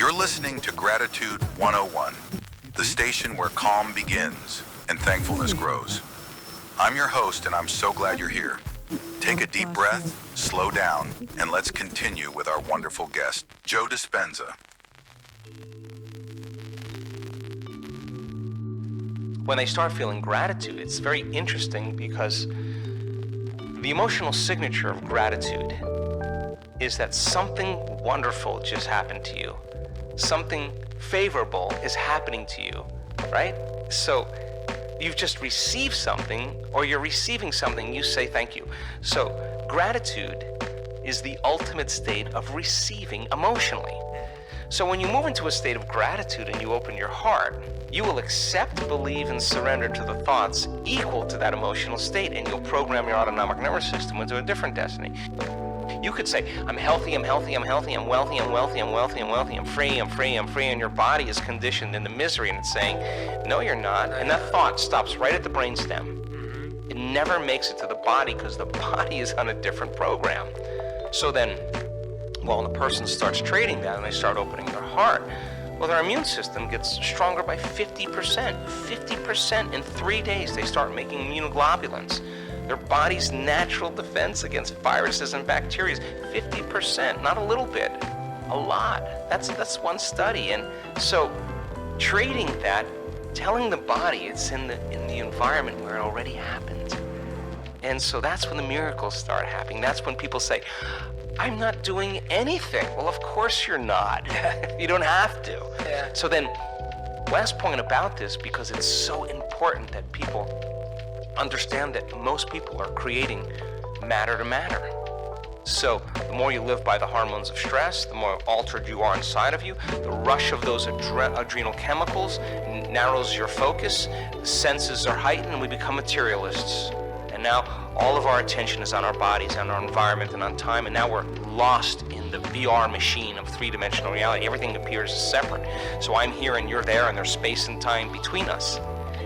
You're listening to Gratitude 101, the station where calm begins and thankfulness grows. I'm your host, and I'm so glad you're here. Take a deep breath, slow down, and let's continue with our wonderful guest, Joe Dispenza. When they start feeling gratitude, it's very interesting because the emotional signature of gratitude is that something wonderful just happened to you. Something favorable is happening to you, right? So you've just received something, or you're receiving something, you say thank you. So gratitude is the ultimate state of receiving emotionally. So when you move into a state of gratitude and you open your heart, you will accept, believe, and surrender to the thoughts equal to that emotional state, and you'll program your autonomic nervous system into a different destiny. You could say, I'm healthy, I'm healthy, I'm healthy, I'm wealthy, I'm wealthy, I'm wealthy, I'm wealthy, I'm free, I'm free, I'm free, and your body is conditioned into misery, and it's saying, no, you're not. And that thought stops right at the brainstem. It never makes it to the body because the body is on a different program. So then, well, the person starts trading that and they start opening their heart, well, their immune system gets stronger by 50%. 50% in 3 days, they start making immunoglobulins. Their body's natural defense against viruses and bacteria is 50%, not a little bit, a lot. That's one study. And so trading that, telling the body it's in the environment where it already happened. And so that's when the miracles start happening. That's when people say, I'm not doing anything. Well, of course you're not. You don't have to. Yeah. So then, last point about this, because it's so important that people understand that most people are creating matter to matter. So the more you live by the hormones of stress, the more altered you are inside of you. The rush of those adrenal chemicals narrows your focus, the senses are heightened, and we become materialists. And now all of our attention is on our bodies, on our environment, and on time, and now we're lost in the VR machine of three-dimensional reality. Everything appears separate. So I'm here and you're there, and there's space and time between us.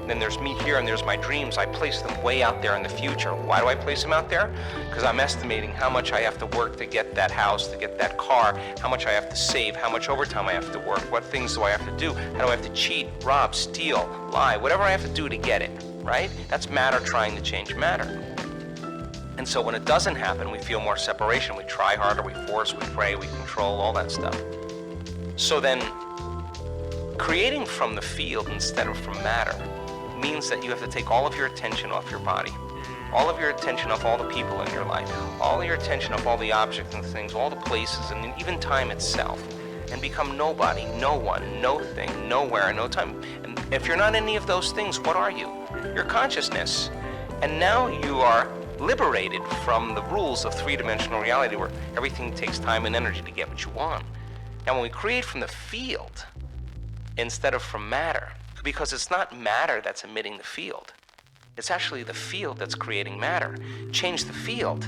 Then there's me here and there's my dreams. I place them way out there in the future. Why do I place them out there? Because I'm estimating how much I have to work to get that house, to get that car, how much I have to save, how much overtime I have to work, what things do I have to do, how do I have to cheat, rob, steal, lie, whatever I have to do to get it, right? That's matter trying to change matter. And so when it doesn't happen, we feel more separation. We try harder, we force, we pray, we control, all that stuff. So then, creating from the field instead of from matter means that you have to take all of your attention off your body, all of your attention off all the people in your life, all your attention off all the objects and things, all the places, and even time itself, and become nobody, no one, no thing, nowhere, no time. And if you're not any of those things, what are you? You're consciousness. And now you are liberated from the rules of three-dimensional reality where everything takes time and energy to get what you want. Now when we create from the field instead of from matter, because it's not matter that's emitting the field. It's actually the field that's creating matter. Change the field,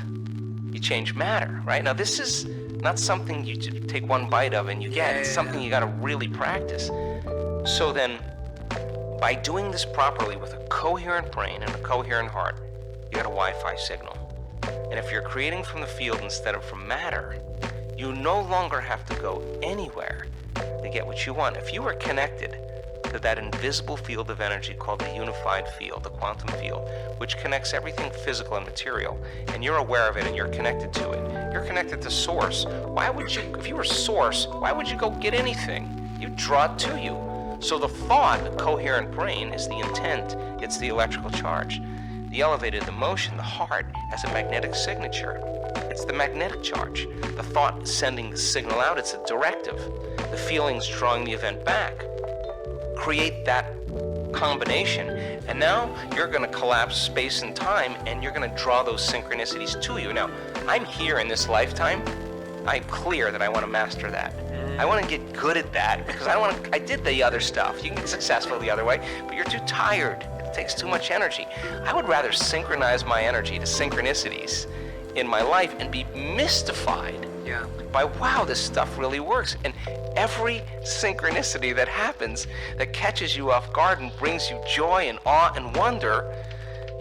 you change matter, right? Now this is not something you take one bite of and you get. It's something you gotta really practice. So then, by doing this properly with a coherent brain and a coherent heart, you got a Wi-Fi signal. And if you're creating from the field instead of from matter, you no longer have to go anywhere to get what you want. If you are connected to that invisible field of energy called the unified field, the quantum field, which connects everything physical and material, and you're aware of it and you're connected to it. You're connected to source. Why would you, if you were source, why would you go get anything? You draw it to you. So the thought, the coherent brain, is the intent. It's the electrical charge. The elevated emotion, the heart, has a magnetic signature. It's the magnetic charge. The thought sending the signal out, it's a directive. The feelings drawing the event back. Create that combination, and now you're going to collapse space and time, and you're going to draw those synchronicities to you. Now, I'm here in this lifetime. I'm clear that I want to master that. I want to get good at that because I did the other stuff. You can get successful the other way, but you're too tired. It takes too much energy. I would rather synchronize my energy to synchronicities in my life and be mystified by, wow, this stuff really works. And every synchronicity that happens that catches you off guard and brings you joy and awe and wonder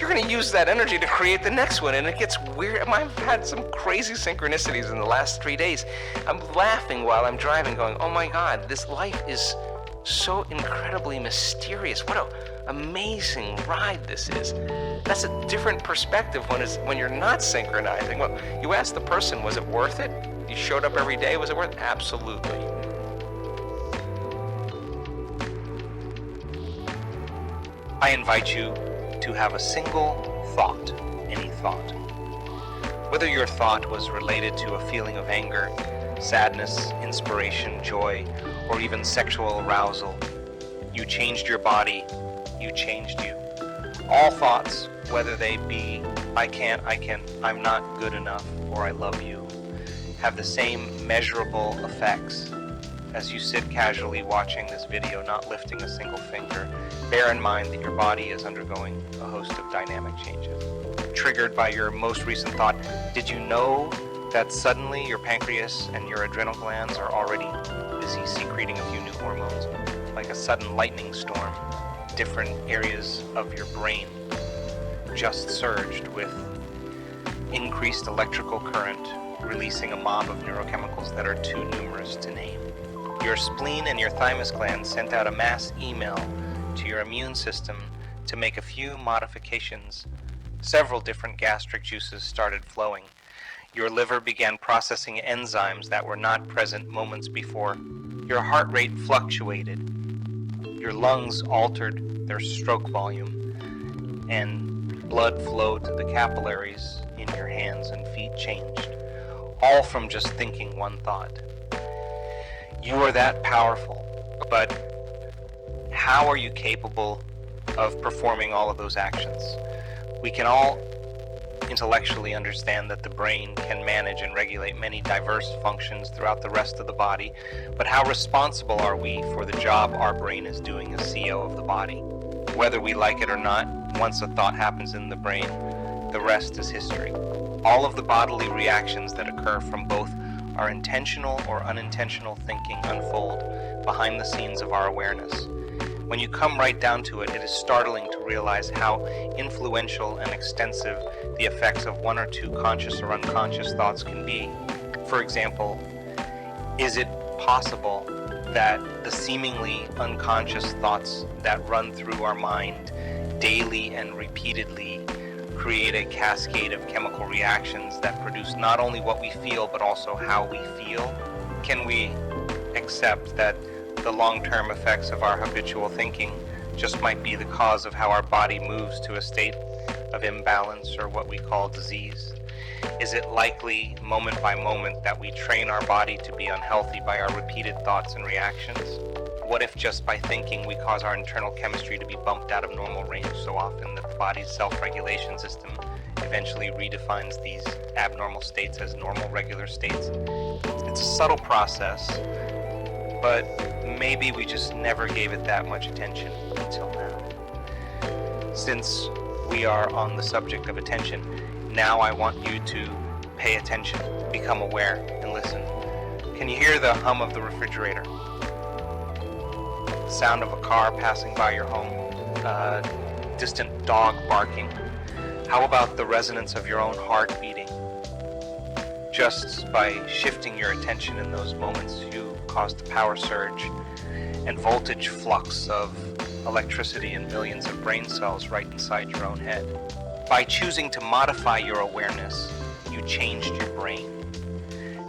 you're going to use that energy to create the next one. And it gets weird. I've had some crazy synchronicities in the last 3 days. I'm laughing while I'm driving going, oh my God, this life is so incredibly mysterious. What an amazing ride this is. That's a different perspective when you're not synchronizing. Well, you ask the person, was it worth it? You showed up every day, was it worth it? Absolutely. I invite you to have a single thought, any thought. Whether your thought was related to a feeling of anger, sadness, inspiration, joy, or even sexual arousal, you changed your body, you changed you. All thoughts, whether they be I can't, I'm not good enough, or I love you, have the same measurable effects. As you sit casually watching this video, not lifting a single finger, bear in mind that your body is undergoing a host of dynamic changes. Triggered by your most recent thought, did you know that suddenly your pancreas and your adrenal glands are already busy secreting a few new hormones? Like a sudden lightning storm, different areas of your brain just surged with increased electrical current, releasing a mob of neurochemicals that are too numerous to name. Your spleen and your thymus gland sent out a mass email to your immune system to make a few modifications. Several different gastric juices started flowing. Your liver began processing enzymes that were not present moments before. Your heart rate fluctuated. Your lungs altered their stroke volume, and blood flow to the capillaries in your hands and feet changed. All from just thinking one thought. You are that powerful, but how are you capable of performing all of those actions? We can all intellectually understand that the brain can manage and regulate many diverse functions throughout the rest of the body, but how responsible are we for the job our brain is doing as CEO of the body? Whether we like it or not, once a thought happens in the brain, the rest is history. All of the bodily reactions that occur from both our intentional or unintentional thinking unfold behind the scenes of our awareness. When you come right down to it, it is startling to realize how influential and extensive the effects of one or two conscious or unconscious thoughts can be. For example, is it possible that the seemingly unconscious thoughts that run through our mind daily and repeatedly create a cascade of chemical reactions that produce not only what we feel, but also how we feel? Can we accept that the long-term effects of our habitual thinking just might be the cause of how our body moves to a state of imbalance, or what we call disease? Is it likely, moment by moment, that we train our body to be unhealthy by our repeated thoughts and reactions? What if just by thinking we cause our internal chemistry to be bumped out of normal range so often that the body's self-regulation system eventually redefines these abnormal states as normal, regular states? It's a subtle process, but maybe we just never gave it that much attention until now. Since we are on the subject of attention, now I want you to pay attention, become aware, and listen. Can you hear the hum of the refrigerator? Sound of a car passing by your home, distant dog barking. How about the resonance of your own heart beating? Just by shifting your attention in those moments, you caused a power surge and voltage flux of electricity in millions of brain cells right inside your own head. By choosing to modify your awareness, you changed your brain.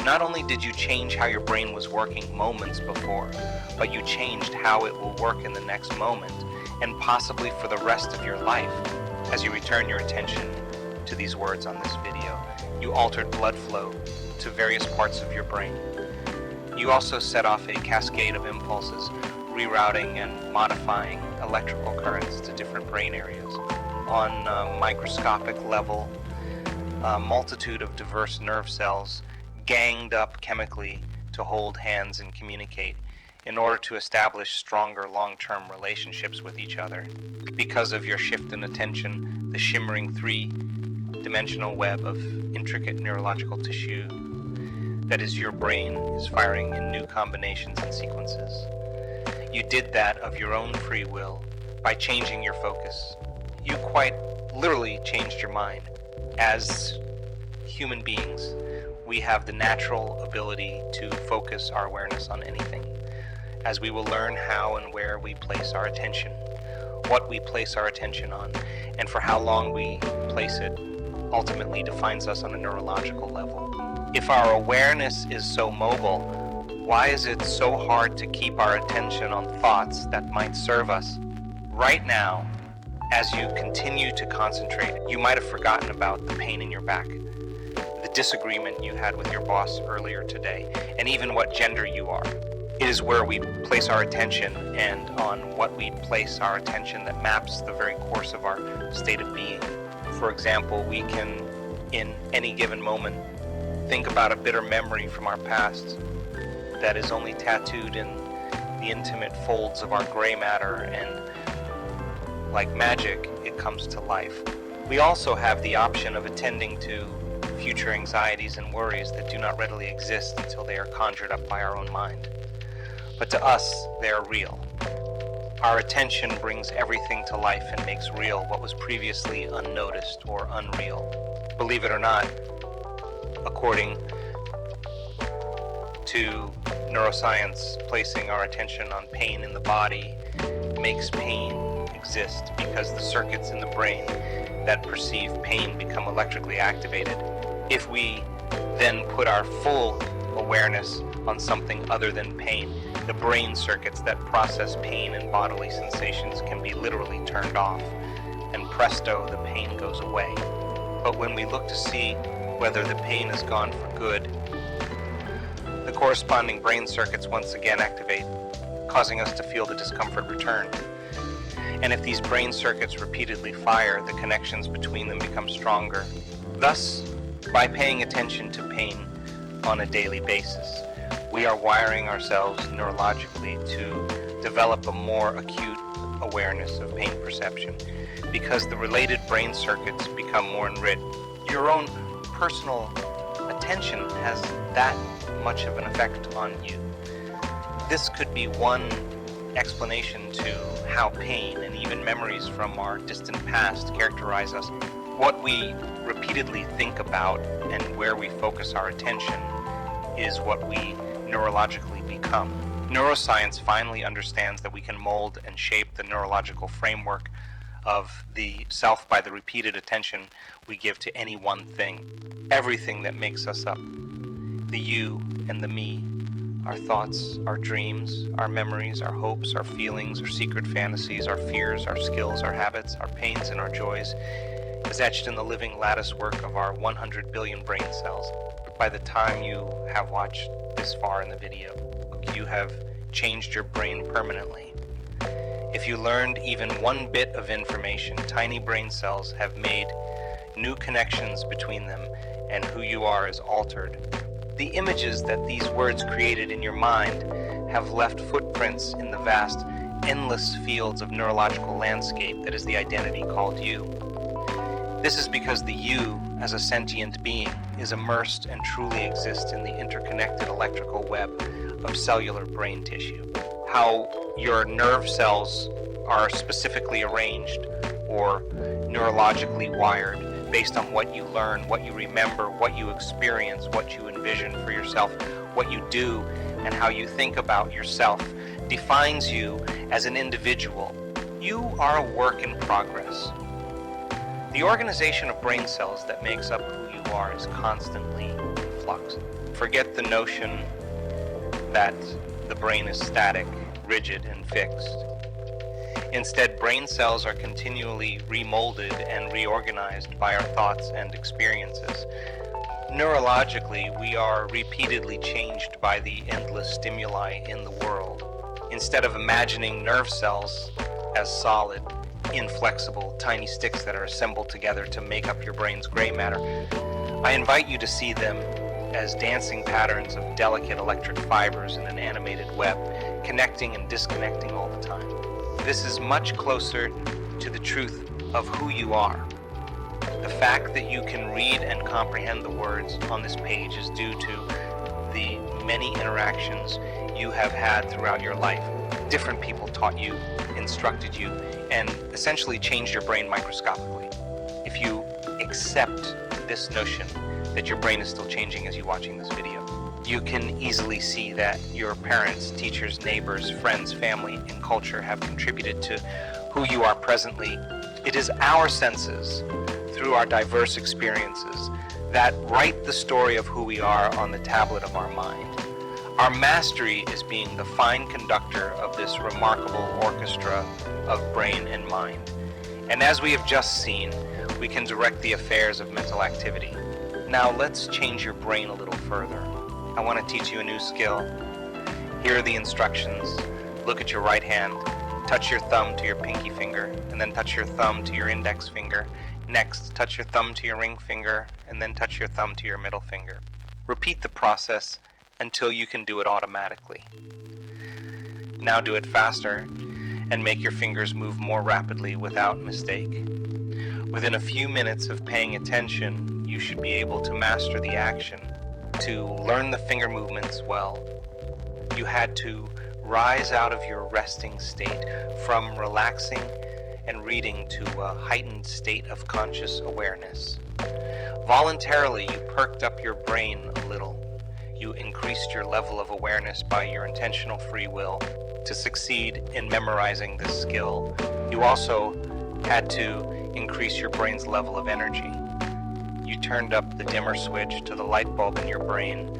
Not only did you change how your brain was working moments before, but you changed how it will work in the next moment, and possibly for the rest of your life. As you return your attention to these words on this video, you altered blood flow to various parts of your brain. You also set off a cascade of impulses, rerouting and modifying electrical currents to different brain areas. On a microscopic level, a multitude of diverse nerve cells ganged up chemically to hold hands and communicate in order to establish stronger long-term relationships with each other. Because of your shift in attention, the shimmering three-dimensional web of intricate neurological tissue that is your brain is firing in new combinations and sequences. You did that of your own free will by changing your focus. You quite literally changed your mind. As human beings, we have the natural ability to focus our awareness on anything, as we will learn how and where we place our attention, what we place our attention on, and for how long we place it ultimately defines us on a neurological level. If our awareness is so mobile, why is it so hard to keep our attention on thoughts that might serve us? Right now, as you continue to concentrate, you might have forgotten about the pain in your back, the disagreement you had with your boss earlier today, and even what gender you are. It is where we place our attention, and on what we place our attention that maps the very course of our state of being. For example, we can, in any given moment, think about a bitter memory from our past that is only tattooed in the intimate folds of our gray matter, and like magic, it comes to life. We also have the option of attending to future anxieties and worries that do not readily exist until they are conjured up by our own mind. But to us, they are real. Our attention brings everything to life and makes real what was previously unnoticed or unreal. Believe it or not, according to neuroscience, placing our attention on pain in the body makes pain exist because the circuits in the brain that perceive pain become electrically activated. If we then put our full awareness on something other than pain, the brain circuits that process pain and bodily sensations can be literally turned off, and presto, the pain goes away. But when we look to see whether the pain is gone for good, the corresponding brain circuits once again activate, causing us to feel the discomfort return. And if these brain circuits repeatedly fire, the connections between them become stronger. Thus, by paying attention to pain on a daily basis, we are wiring ourselves neurologically to develop a more acute awareness of pain perception, because the related brain circuits become more enriched. Your own personal attention has that much of an effect on you. This could be one explanation to how pain and even memories from our distant past characterize us. What we repeatedly think about and where we focus our attention is what we neurologically become. Neuroscience finally understands that we can mold and shape the neurological framework of the self by the repeated attention we give to any one thing. Everything that makes us up. The you and the me, our thoughts, our dreams, our memories, our hopes, our feelings, our secret fantasies, our fears, our skills, our habits, our pains, and our joys, is etched in the living lattice work of our 100 billion brain cells. By the time you have watched this far in the video, you have changed your brain permanently. If you learned even one bit of information, tiny brain cells have made new connections between them, and who you are is altered. The images that these words created in your mind have left footprints in the vast, endless fields of neurological landscape that is the identity called you. This is because the you, as a sentient being, is immersed and truly exists in the interconnected electrical web of cellular brain tissue. How your nerve cells are specifically arranged or neurologically wired based on what you learn, what you remember, what you experience, what you envision for yourself, what you do, and how you think about yourself defines you as an individual. You are a work in progress. The organization of brain cells that makes up who you are is constantly in flux. Forget the notion that the brain is static, rigid, and fixed. Instead, brain cells are continually remolded and reorganized by our thoughts and experiences. Neurologically, we are repeatedly changed by the endless stimuli in the world. Instead of imagining nerve cells as solid, inflexible, tiny sticks that are assembled together to make up your brain's gray matter, I invite you to see them as dancing patterns of delicate electric fibers in an animated web, connecting and disconnecting all the time. This is much closer to the truth of who you are. The fact that you can read and comprehend the words on this page is due to the many interactions you have had throughout your life. Different people taught you, instructed you, and essentially changed your brain microscopically. if you accept this notion that your brain is still changing as you're watching this video. You can easily see that your parents, teachers, neighbors, friends, family, and culture have contributed to who you are presently. It is our senses, through our diverse experiences, that write the story of who we are on the tablet of our mind. Our mastery is being the fine conductor of this remarkable orchestra of brain and mind. And as we have just seen, we can direct the affairs of mental activity. Now let's change your brain a little further. I want to teach you a new skill. Here are the instructions. Look at your right hand. Touch your thumb to your pinky finger, and then touch your thumb to your index finger. Next, touch your thumb to your ring finger, and then touch your thumb to your middle finger. Repeat the process until you can do it automatically. Now do it faster, and make your fingers move more rapidly without mistake. Within a few minutes of paying attention, you should be able to master the action. To learn the finger movements well, you had to rise out of your resting state from relaxing and reading to a heightened state of conscious awareness. Voluntarily, you perked up your brain a little. You increased your level of awareness by your intentional free will. To succeed in memorizing this skill, you also had to increase your brain's level of energy. You turned up the dimmer switch to the light bulb in your brain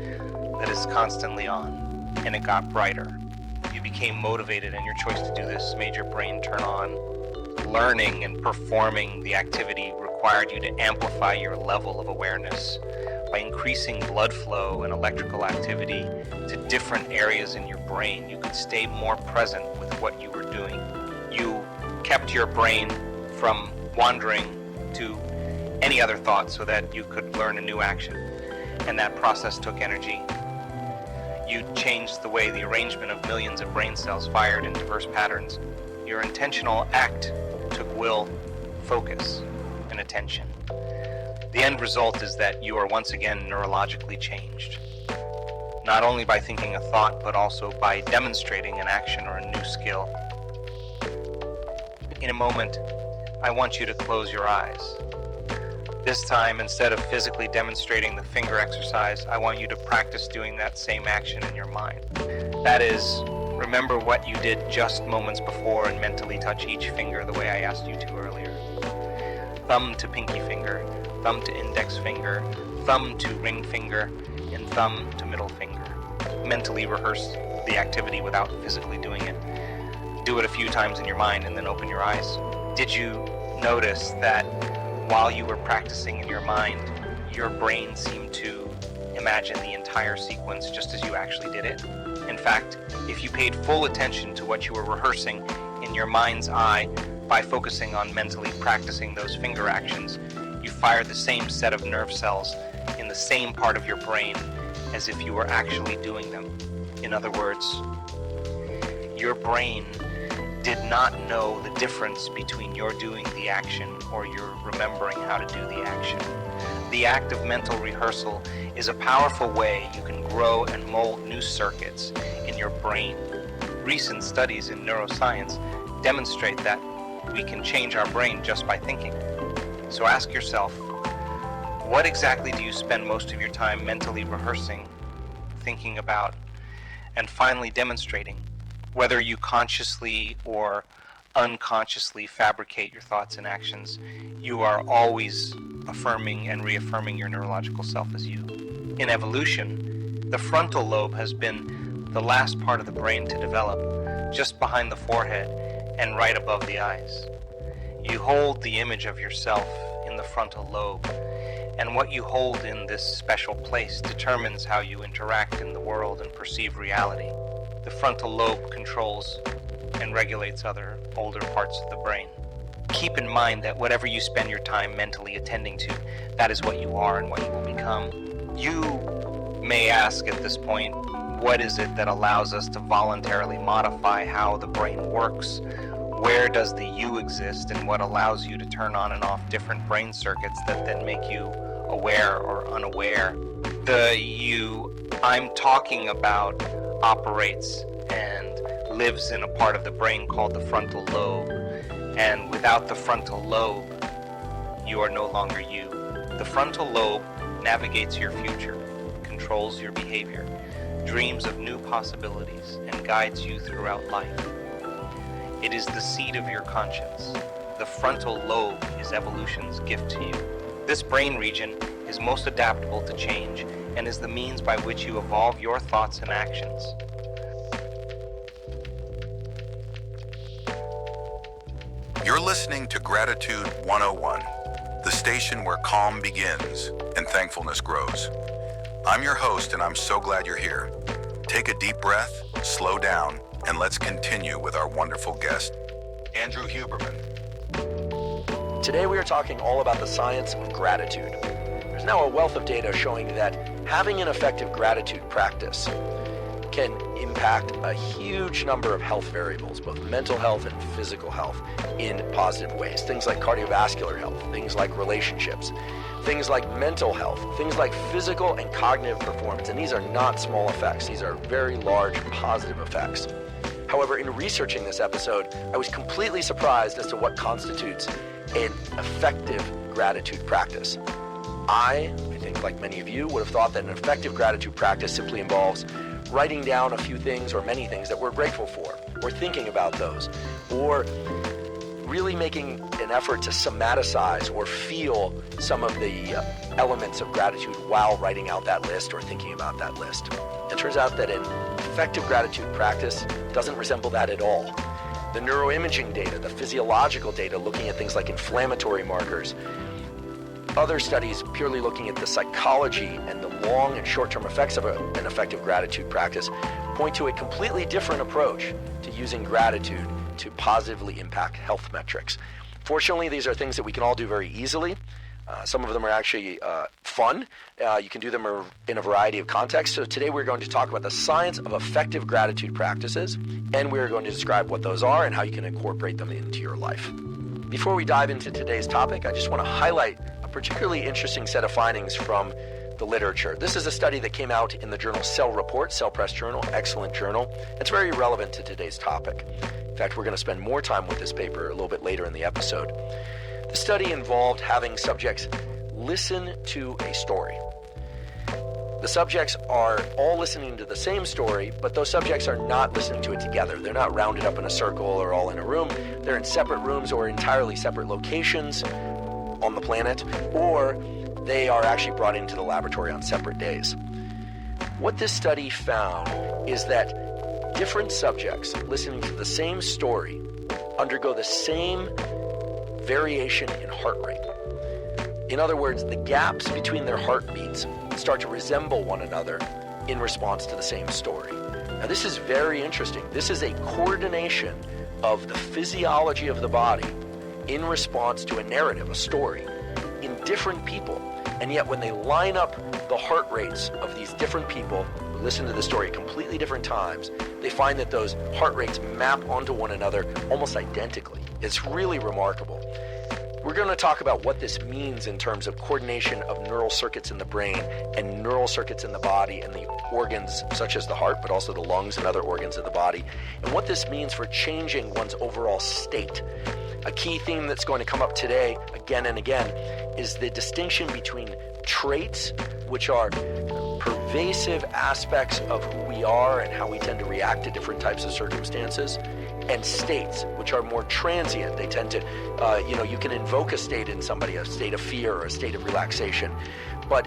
that is constantly on, and it got brighter. You became motivated, and your choice to do this made your brain turn on. Learning and performing the activity required you to amplify your level of awareness. By increasing blood flow and electrical activity to different areas in your brain, you could stay more present with what you were doing. You kept your brain from wandering to any other thought so that you could learn a new action, and that process took energy. You changed the way the arrangement of millions of brain cells fired in diverse patterns. Your intentional act took will, focus, and attention. The end result is that you are once again neurologically changed, not only by thinking a thought, but also by demonstrating an action or a new skill. In a moment, I want you to close your eyes. This time, instead of physically demonstrating the finger exercise, I want you to practice doing that same action in your mind. That is, remember what you did just moments before and mentally touch each finger the way I asked you to earlier. Thumb to pinky finger, thumb to index finger, thumb to ring finger, and thumb to middle finger. Mentally rehearse the activity without physically doing it. Do it a few times in your mind and then open your eyes. Did you notice that while you were practicing in your mind, your brain seemed to imagine the entire sequence just as you actually did it? In fact, if you paid full attention to what you were rehearsing in your mind's eye by focusing on mentally practicing those finger actions, you fired the same set of nerve cells in the same part of your brain as if you were actually doing them. In other words, your brain did not know the difference between your doing the action or your remembering how to do the action. The act of mental rehearsal is a powerful way you can grow and mold new circuits in your brain. Recent studies in neuroscience demonstrate that we can change our brain just by thinking. So ask yourself, what exactly do you spend most of your time mentally rehearsing, thinking about, and finally demonstrating? Whether you consciously or unconsciously fabricate your thoughts and actions, you are always affirming and reaffirming your neurological self as you. In evolution, the frontal lobe has been the last part of the brain to develop, just behind the forehead and right above the eyes. You hold the image of yourself in the frontal lobe, and what you hold in this special place determines how you interact in the world and perceive reality. The frontal lobe controls and regulates other older parts of the brain. Keep in mind that whatever you spend your time mentally attending to, that is what you are and what you will become. You may ask at this point, what is it that allows us to voluntarily modify how the brain works? Where does the you exist, and what allows you to turn on and off different brain circuits that then make you aware or unaware? The you I'm talking about operates and lives in a part of the brain called the frontal lobe. And without the frontal lobe, You are no longer you. The frontal lobe navigates your future, controls your behavior, dreams of new possibilities, and guides you throughout life. It is the seat of your conscience. The frontal lobe is evolution's gift to you. This brain region is most adaptable to change and is the means by which you evolve your thoughts and actions. You're listening to Gratitude 101, the station where calm begins and thankfulness grows. I'm your host, and I'm so glad you're here. Take a deep breath, slow down, and let's continue with our wonderful guest, Andrew Huberman. Today we are talking all about the science of gratitude. There's now a wealth of data showing that having an effective gratitude practice can impact a huge number of health variables, both mental health and physical health, in positive ways. Things like cardiovascular health, things like relationships, things like mental health, things like physical and cognitive performance. And these are not small effects. These are very large positive effects. However, in researching this episode, I was completely surprised as to what constitutes an effective gratitude practice. I think like many of you, would have thought that an effective gratitude practice simply involves writing down a few things or many things that we're grateful for, or thinking about those, or really making an effort to somaticize or feel some of the elements of gratitude while writing out that list or thinking about that list. It turns out that an effective gratitude practice doesn't resemble that at all. The neuroimaging data, the physiological data looking at things like inflammatory markers, other studies purely looking at the psychology and the long and short-term effects of an effective gratitude practice point to a completely different approach to using gratitude to positively impact health metrics. Fortunately, these are things that we can all do very easily. Some of them are actually fun. You can do them in a variety of contexts. So today we're going to talk about the science of effective gratitude practices, and we're going to describe what those are and how you can incorporate them into your life. Before we dive into today's topic, I just want to highlight a particularly interesting set of findings from the literature. This is a study that came out in the journal Cell Report, Cell Press Journal, excellent journal. It's very relevant to today's topic. In fact, we're going to spend more time with this paper a little bit later in the episode. The study involved having subjects listen to a story. The subjects are all listening to the same story, but those subjects are not listening to it together. They're not rounded up in a circle or all in a room. They're in separate rooms or entirely separate locations on the planet, or they are actually brought into the laboratory on separate days. What this study found is that different subjects listening to the same story undergo the same variation in heart rate. In other words, the gaps between their heartbeats start to resemble one another in response to the same story. Now, this is very interesting. This is a coordination of the physiology of the body in response to a narrative, a story, in different people. And yet when they line up the heart rates of these different people who listen to the story at completely different times, they find that those heart rates map onto one another almost identically. It's really remarkable. We're going to talk about what this means in terms of coordination of neural circuits in the brain and neural circuits in the body and the organs such as the heart, but also the lungs and other organs of the body, and what this means for changing one's overall state. A key theme that's going to come up today again and again is the distinction between traits, which are pervasive aspects of who we are and how we tend to react to different types of circumstances, and states, which are more transient. They tend to, you can invoke a state in somebody, a state of fear or a state of relaxation. But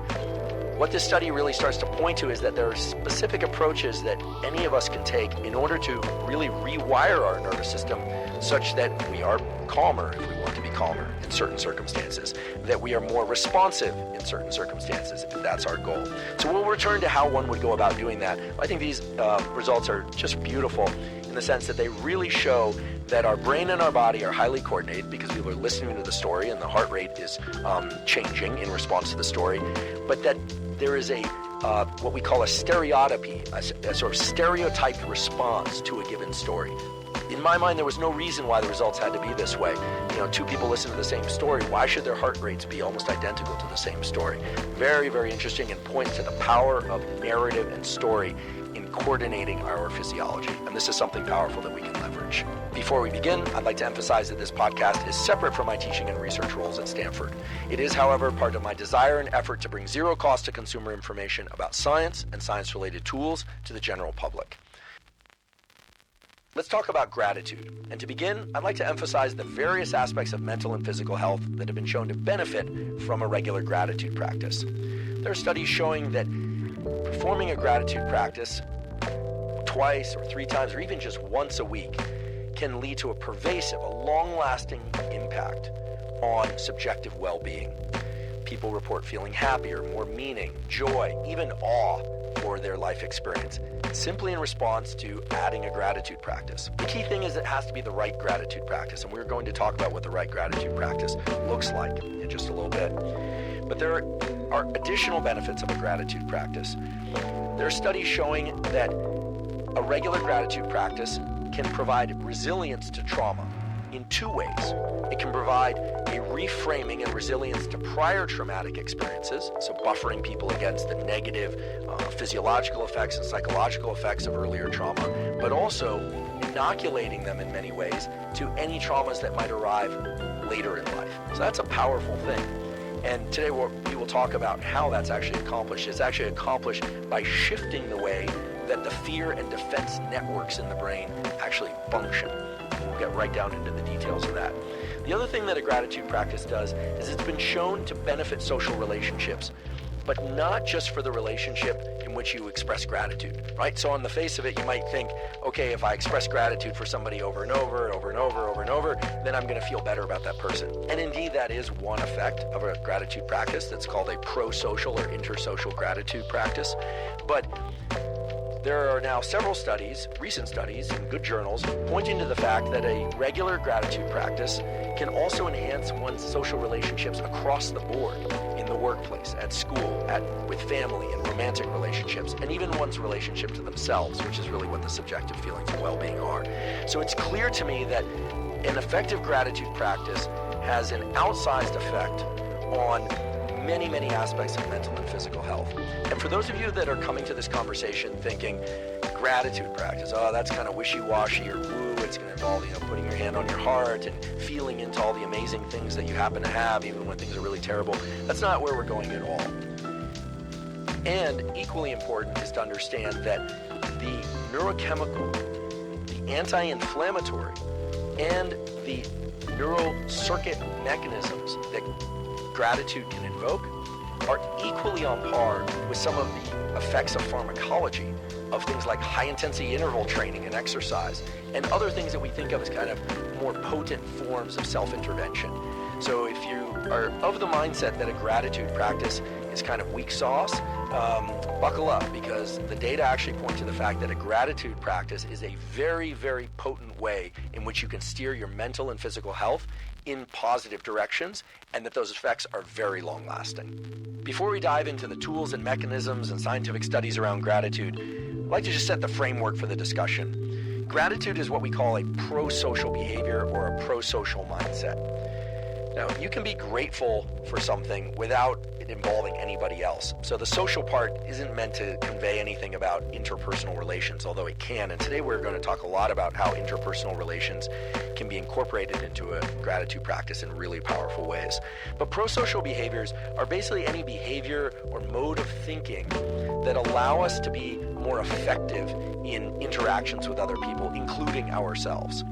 what this study really starts to point to is that there are specific approaches that any of us can take in order to really rewire our nervous system such that we are calmer if we want to be calmer in certain circumstances, that we are more responsive in certain circumstances if that's our goal. So we'll return to how one would go about doing that. I think these results are just beautiful in the sense that they really show that our brain and our body are highly coordinated because we were listening to the story and the heart rate is changing in response to the story, but that there is a what we call a stereotypy, a sort of stereotyped response to a given story. In my mind, there was no reason why the results had to be this way. Two people listen to the same story. Why should their heart rates be almost identical to the same story? Very, very interesting, and points to the power of narrative and story in coordinating our physiology. And this is something powerful that we can leverage. Before we begin, I'd like to emphasize that this podcast is separate from my teaching and research roles at Stanford. It is, however, part of my desire and effort to bring zero cost to consumer information about science and science-related tools to the general public. Let's talk about gratitude. And to begin, I'd like to emphasize the various aspects of mental and physical health that have been shown to benefit from a regular gratitude practice. There are studies showing that performing a gratitude practice twice or 3 times or even just once a week can lead to a pervasive, a long-lasting impact on subjective well-being. People report feeling happier, more meaning, joy, even awe for their life experience, simply in response to adding a gratitude practice. The key thing is it has to be the right gratitude practice, and we're going to talk about what the right gratitude practice looks like in just a little bit. But there are additional benefits of a gratitude practice. There are studies showing that a regular gratitude practice can provide resilience to trauma in 2 ways. It can provide a reframing and resilience to prior traumatic experiences, so buffering people against the negative physiological effects and psychological effects of earlier trauma, but also inoculating them in many ways to any traumas that might arrive later in life. So that's a powerful thing. And today we will talk about how that's actually accomplished. It's actually accomplished by shifting the way that the fear and defense networks in the brain actually function. And we'll get right down into the details of that. The other thing that a gratitude practice does is it's been shown to benefit social relationships, but not just for the relationship in which you express gratitude, right? So on the face of it, you might think, okay, if I express gratitude for somebody over and over and over and over and over and over, then I'm going to feel better about that person. And indeed, that is one effect of a gratitude practice that's called a pro-social or intersocial gratitude practice. But there are now several studies, recent studies in good journals, pointing to the fact that a regular gratitude practice can also enhance one's social relationships across the board, in the workplace, at school, with family and romantic relationships, and even one's relationship to themselves, which is really what the subjective feelings of well-being are. So it's clear to me that an effective gratitude practice has an outsized effect on many, many aspects of mental and physical health. And for those of you that are coming to this conversation thinking, gratitude practice, oh, that's kind of wishy-washy or woo, it's going to involve, putting your hand on your heart and feeling into all the amazing things that you happen to have, even when things are really terrible. That's not where we're going at all. And equally important is to understand that the neurochemical, the anti-inflammatory, and the neural circuit mechanisms that gratitude can invoke are equally on par with some of the effects of pharmacology, of things like high-intensity interval training and exercise, and other things that we think of as kind of more potent forms of self-intervention. So if you are of the mindset that a gratitude practice is kind of weak sauce, buckle up, because the data actually point to the fact that a gratitude practice is a very, very potent way in which you can steer your mental and physical health in positive directions, and that those effects are very long-lasting. Before we dive into the tools and mechanisms and scientific studies around gratitude, I'd like to just set the framework for the discussion. Gratitude is what we call a pro-social behavior or a pro-social mindset. Now, you can be grateful for something without it involving anybody else. So the social part isn't meant to convey anything about interpersonal relations, although it can. And today we're going to talk a lot about how interpersonal relations can be incorporated into a gratitude practice in really powerful ways. But pro-social behaviors are basically any behavior or mode of thinking that allow us to be more effective in interactions with other people, including ourselves.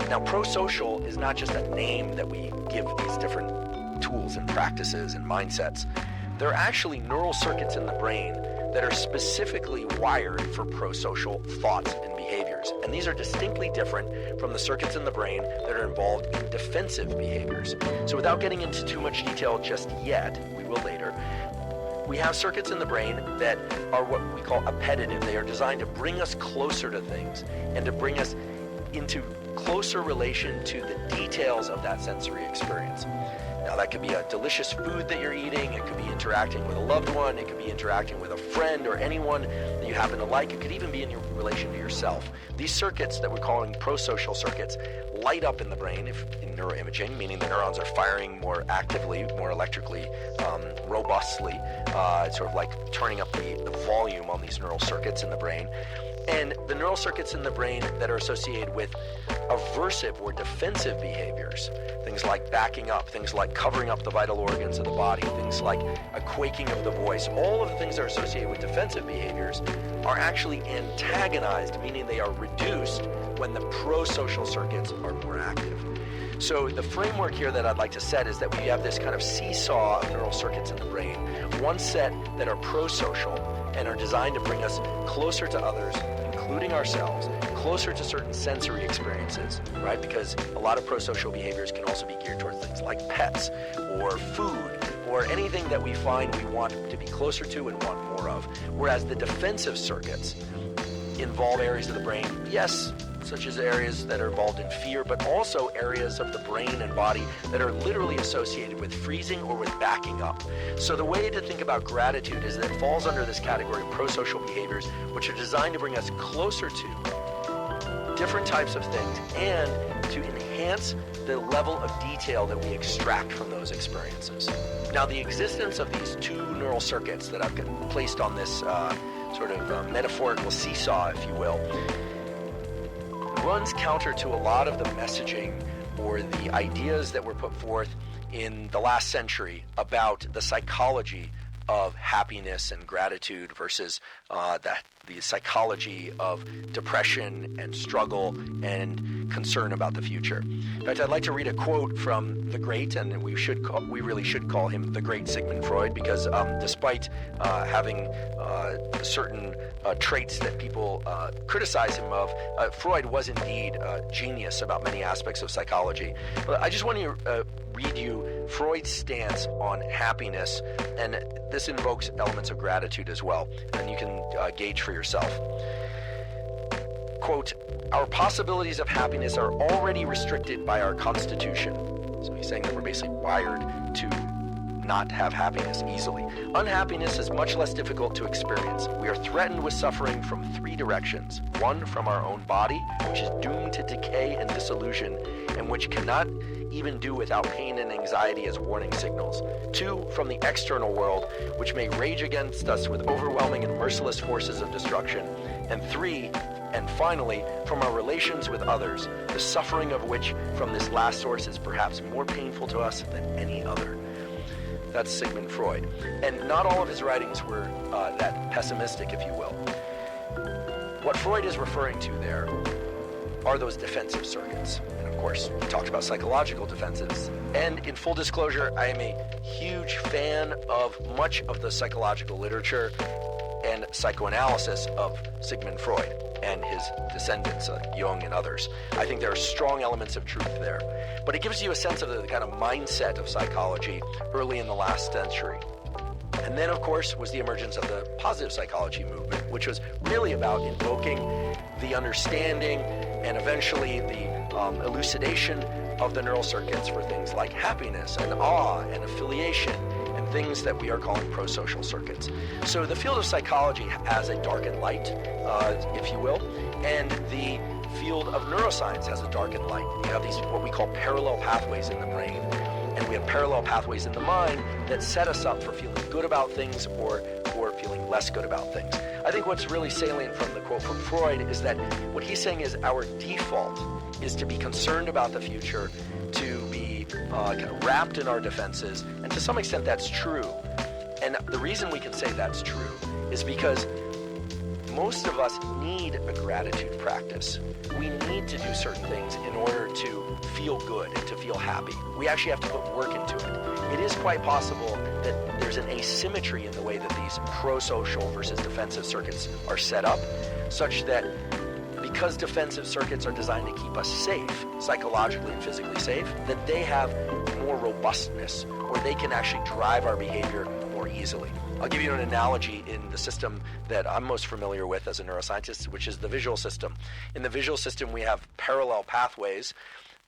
Now, pro-social is not just a name that we give these different tools and practices and mindsets. There are actually neural circuits in the brain that are specifically wired for pro-social thoughts and behaviors. And these are distinctly different from the circuits in the brain that are involved in defensive behaviors. So without getting into too much detail just yet, we will later, we have circuits in the brain that are what we call appetitive. They are designed to bring us closer to things and to bring us into closer relation to the details of that sensory experience. Now that could be a delicious food that you're eating, it could be interacting with a loved one, it could be interacting with a friend or anyone that you happen to like, it could even be in your relation to yourself. These circuits that we're calling prosocial circuits light up in the brain in neuroimaging, meaning the neurons are firing more actively, more electrically, robustly, sort of like turning up the volume on these neural circuits in the brain. And the neural circuits in the brain that are associated with aversive or defensive behaviors, things like backing up, things like covering up the vital organs of the body, things like a quaking of the voice, all of the things that are associated with defensive behaviors are actually antagonized, meaning they are reduced when the prosocial circuits are more active. So the framework here that I'd like to set is that we have this kind of seesaw of neural circuits in the brain, one set that are prosocial and are designed to bring us closer to others, including ourselves, closer to certain sensory experiences, right? Because a lot of prosocial behaviors can also be geared towards things like pets or food or anything that we find we want to be closer to and want more of. Whereas the defensive circuits involve areas of the brain, yes, such as areas that are involved in fear, but also areas of the brain and body that are literally associated with freezing or with backing up. So the way to think about gratitude is that it falls under this category of prosocial behaviors, which are designed to bring us closer to different types of things and to enhance the level of detail that we extract from those experiences. Now, the existence of these two neural circuits that I've placed on this sort of metaphorical seesaw, if you will, runs counter to a lot of the messaging or the ideas that were put forth in the last century about the psychology of happiness and gratitude versus the psychology of depression and struggle and concern about the future. In fact, I'd like to read a quote from the great, and we really should call him the great Sigmund Freud, because despite having certain traits that people criticize him of, Freud was indeed a genius about many aspects of psychology. But I just want to read you Freud's stance on happiness, and this invokes elements of gratitude as well, and you can gauge for yourself. Quote, "Our possibilities of happiness are already restricted by our constitution." So he's saying that we're basically wired to not have happiness easily. "Unhappiness is much less difficult to experience. We are threatened with suffering from three directions. One, from our own body, which is doomed to decay and dissolution, and which cannot even do without pain and anxiety as warning signals. Two, from the external world, which may rage against us with overwhelming and merciless forces of destruction. And three, and finally, from our relations with others, the suffering of which from this last source is perhaps more painful to us than any other." That's Sigmund Freud. And not all of his writings were that pessimistic, if you will. What Freud is referring to there are those defensive circuits. And of course, we talked about psychological defenses. And in full disclosure, I am a huge fan of much of the psychological literature and psychoanalysis of Sigmund Freud and his descendants, Jung and others. I think there are strong elements of truth there. But it gives you a sense of the kind of mindset of psychology early in the last century. And then, of course, was the emergence of the positive psychology movement, which was really about invoking the understanding and eventually the elucidation of the neural circuits for things like happiness and awe and affiliation and things that we are calling prosocial circuits. So the field of psychology has a darkened light, if you will, and the field of neuroscience has a darkened light. You have these what we call parallel pathways in the brain, and we have parallel pathways in the mind that set us up for feeling good about things or feeling less good about things. I think what's really salient from the quote from Freud is that what he's saying is our default is to be concerned about the future, to be kind of wrapped in our defenses, and to some extent that's true. And the reason we can say that's true is because most of us need a gratitude practice. We need to do certain things in order to feel good and to feel happy. We actually have to put work into it. It is quite possible that there's an asymmetry in the way that these pro-social versus defensive circuits are set up, such that because defensive circuits are designed to keep us safe, psychologically and physically safe, that they have more robustness, or they can actually drive our behavior more easily. I'll give you an analogy in the system that I'm most familiar with as a neuroscientist, which is the visual system. In the visual system, we have parallel pathways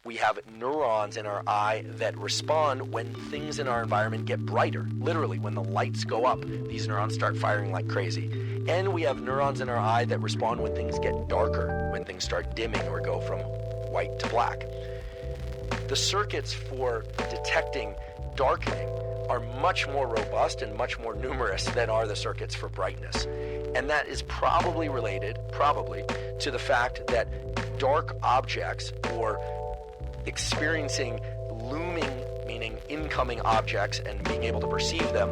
we have neurons in our eye that respond when things in our environment get brighter. Literally, when the lights go up, these neurons start firing like crazy. And we have neurons in our eye that respond when things get darker, when things start dimming or go from white to black. The circuits for detecting darkening are much more robust and much more numerous than are the circuits for brightness. And that is probably related, to the fact that dark objects, or experiencing looming, meaning incoming objects and being able to perceive them,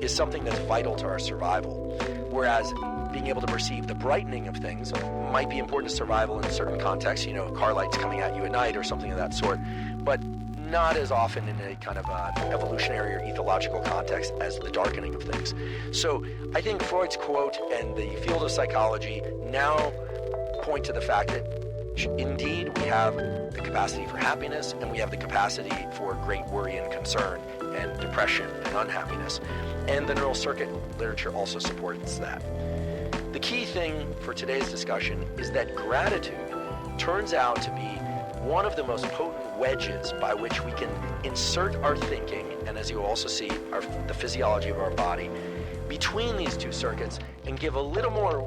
is something that's vital to our survival. Whereas being able to perceive the brightening of things might be important to survival in certain contexts, car lights coming at you at night or something of that sort, but not as often in a kind of evolutionary or ethological context as the darkening of things. So I think Freud's quote and the field of psychology now point to the fact that indeed we have the capacity for happiness, and we have the capacity for great worry and concern and depression and unhappiness. And the neural circuit literature also supports that. The key thing for today's discussion is that gratitude turns out to be one of the most potent wedges by which we can insert our thinking, and as you'll also see, the physiology of our body, between these two circuits, and give a little more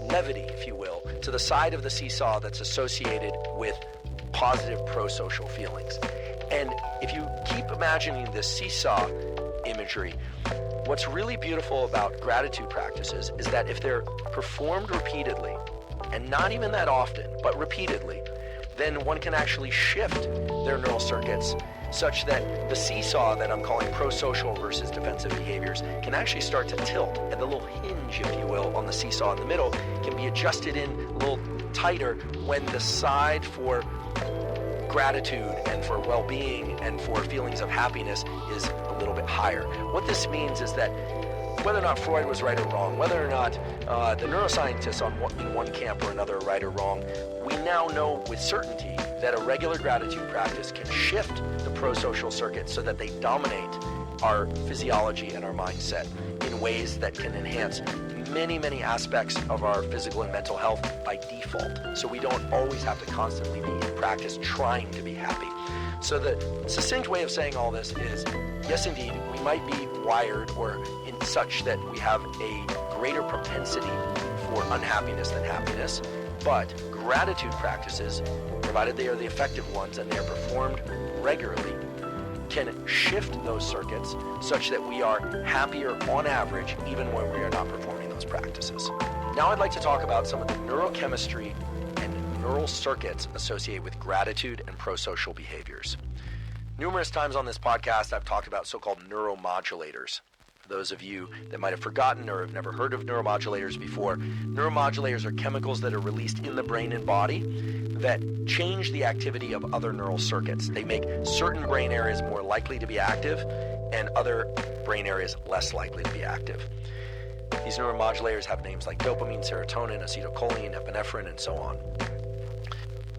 levity, if you will, to the side of the seesaw that's associated with positive pro-social feelings. And if you keep imagining this seesaw imagery, what's really beautiful about gratitude practices is that if they're performed repeatedly, and not even that often, but repeatedly, then one can actually shift their neural circuits such that the seesaw that I'm calling pro-social versus defensive behaviors can actually start to tilt, and the little hinge, if you will, on the seesaw in the middle can be adjusted in a little tighter when the side for gratitude and for well-being and for feelings of happiness is a little bit higher. What this means is that whether or not Freud was right or wrong, whether or not the neuroscientists in one camp or another are right or wrong, we now know with certainty that a regular gratitude practice can shift the pro-social circuits so that they dominate our physiology and our mindset in ways that can enhance many, many aspects of our physical and mental health by default. So we don't always have to constantly be in practice trying to be happy. So the succinct way of saying all this is, yes, indeed, we might be wired or in such that we have a greater propensity for unhappiness than happiness, but gratitude practices, provided they are the effective ones and they are performed regularly, can shift those circuits such that we are happier on average even when we are not performing those practices. Now I'd like to talk about some of the neurochemistry and neural circuits associated with gratitude and pro-social behaviors. Numerous times on this podcast, I've talked about so-called neuromodulators. For those of you that might have forgotten or have never heard of neuromodulators before, neuromodulators are chemicals that are released in the brain and body that change the activity of other neural circuits. They make certain brain areas more likely to be active and other brain areas less likely to be active. These neuromodulators have names like dopamine, serotonin, acetylcholine, epinephrine, and so on.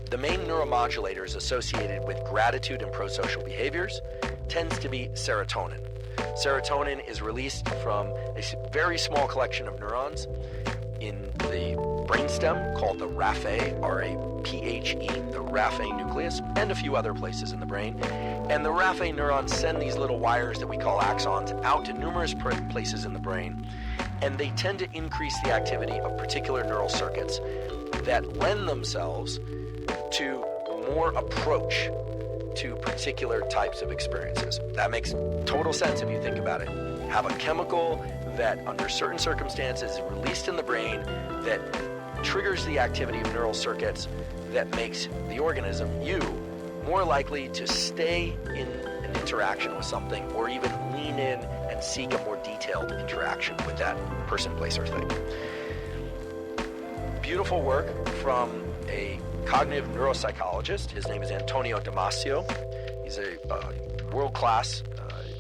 The main neuromodulators associated with gratitude and pro-social behaviors tends to be serotonin. Serotonin is released from a very small collection of neurons in the brainstem called the raphe, R-A-P-H-E, the raphe nucleus, and a few other places in the brain. And the raphe neurons send these little wires that we call axons out to numerous places in the brain, and they tend to increase the activity of particular neural circuits that lend themselves to more approach to particular types of experiences. That makes total sense if you think about it. Have a chemical that under certain circumstances is released in the brain that triggers the activity of neural circuits that makes the organism, you, more likely to stay in an interaction with something or even lean in and seek a more detailed interaction with that person, place, or thing. Beautiful work from a cognitive neuropsychologist. His name is Antonio Damasio. He's a world-class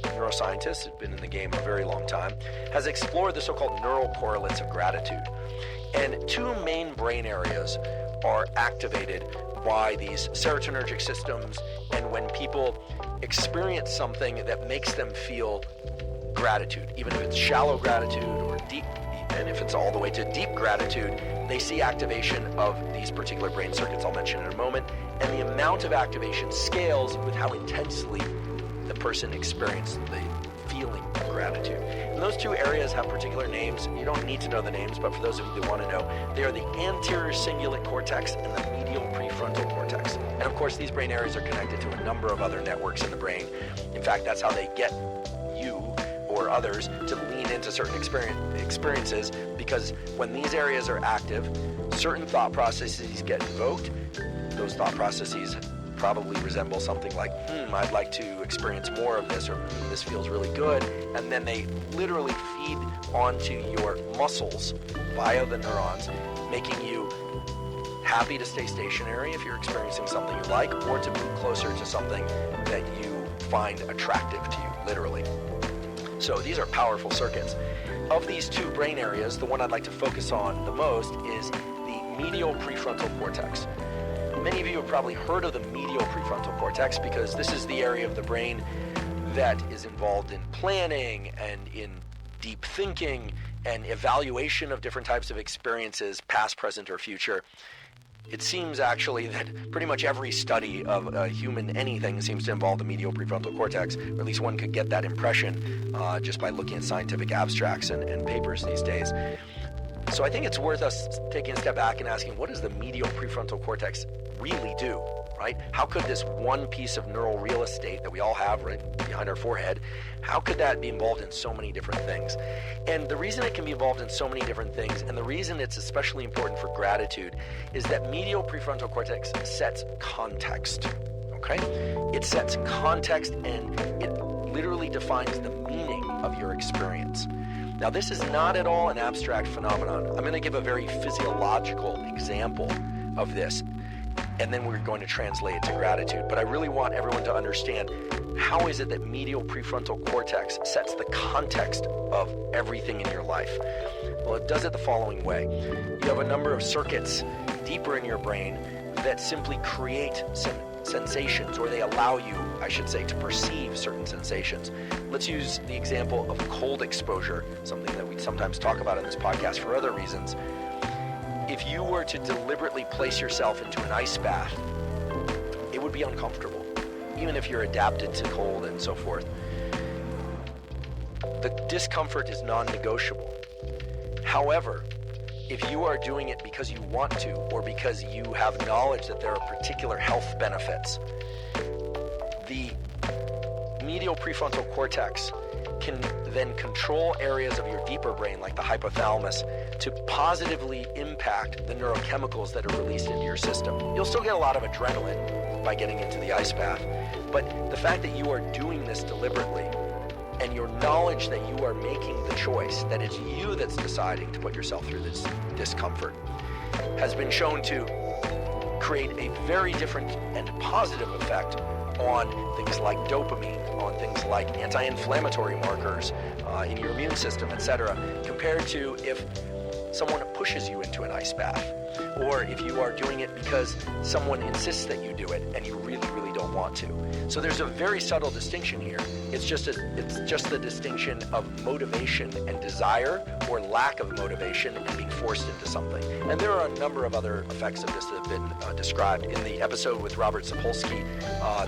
neuroscientist, has been in the game a very long time, has explored the so-called neural correlates of gratitude. And two main brain areas are activated by these serotonergic systems, and when people experience something that makes them feel gratitude, even if it's shallow gratitude or deep And if it's all the way to deep gratitude, they see activation of these particular brain circuits I'll mention in a moment, and the amount of activation scales with how intensely the person experienced the feeling of gratitude. And those two areas have particular names. You don't need to know the names, but for those of you that want to know, they are the anterior cingulate cortex and the medial prefrontal cortex. And of course, these brain areas are connected to a number of other networks in the brain. In fact, that's how they get you or others to lean into certain experiences, because when these areas are active, certain thought processes get invoked. Those thought processes probably resemble something like, I'd like to experience more of this, or this feels really good. And then they literally feed onto your muscles via the neurons, making you happy to stay stationary if you're experiencing something you like, or to move closer to something that you find attractive to you, literally. So these are powerful circuits. Of these two brain areas, the one I'd like to focus on the most is the medial prefrontal cortex. Many of you have probably heard of the medial prefrontal cortex because this is the area of the brain that is involved in planning and in deep thinking and evaluation of different types of experiences, past, present, or future. It seems actually that pretty much every study of a human anything seems to involve the medial prefrontal cortex, or at least one could get that impression just by looking at scientific abstracts and papers these days. So I think it's worth us taking a step back and asking, what does the medial prefrontal cortex really do, right? How could this one piece of neural real estate that we all have right behind our forehead, how could that be involved in so many different things? And the reason it can be involved in so many different things, and the reason it's especially important for gratitude, is that medial prefrontal cortex sets context, okay? It sets context and it literally defines the meaning of your experience. Now, this is not at all an abstract phenomenon. I'm going to give a very physiological example of this, and then we're going to translate it to gratitude. But I really want everyone to understand, how is it that medial prefrontal cortex sets the context of everything in your life? Well, it does it the following way. You have a number of circuits deeper in your brain that simply create some sensations, or they allow you, I should say, to perceive certain sensations. Let's use the example of cold exposure, something that we sometimes talk about in this podcast for other reasons. If you were to deliberately place yourself into an ice bath, it would be uncomfortable, even if you're adapted to cold and so forth. The discomfort is non-negotiable. However, if you are doing it because you want to, or because you have knowledge that there are particular health benefits, the medial prefrontal cortex can then control areas of your deeper brain, like the hypothalamus, to positively impact the neurochemicals that are released into your system. You'll still get a lot of adrenaline by getting into the ice bath, but the fact that you are doing this deliberately, and your knowledge that you are making the choice, that it's you that's deciding to put yourself through this discomfort, has been shown to create a very different and positive effect on things like dopamine, on things like anti-inflammatory markers in your immune system, etc., compared to if someone pushes you into an ice bath, or if you are doing it because someone insists that you do it and you really, really don't want to. So there's a very subtle distinction here. It's just the distinction of motivation and desire, or lack of motivation and being forced into something. And there are a number of other effects of this that have been described. In the episode with Robert Sapolsky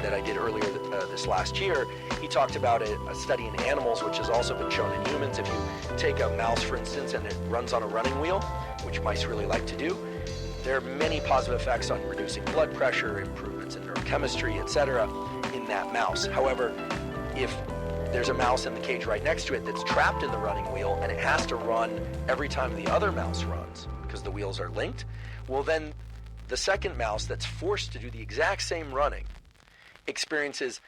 that I did earlier this last year, he talked about a study in animals, which has also been shown in humans. If you take a mouse, for instance, and it runs on a running wheel, which mice really like to do, there are many positive effects on reducing blood pressure, improvements in neurochemistry, etc., in that mouse. However, if there's a mouse in the cage right next to it that's trapped in the running wheel and it has to run every time the other mouse runs because the wheels are linked, well then the second mouse that's forced to do the exact same running experiences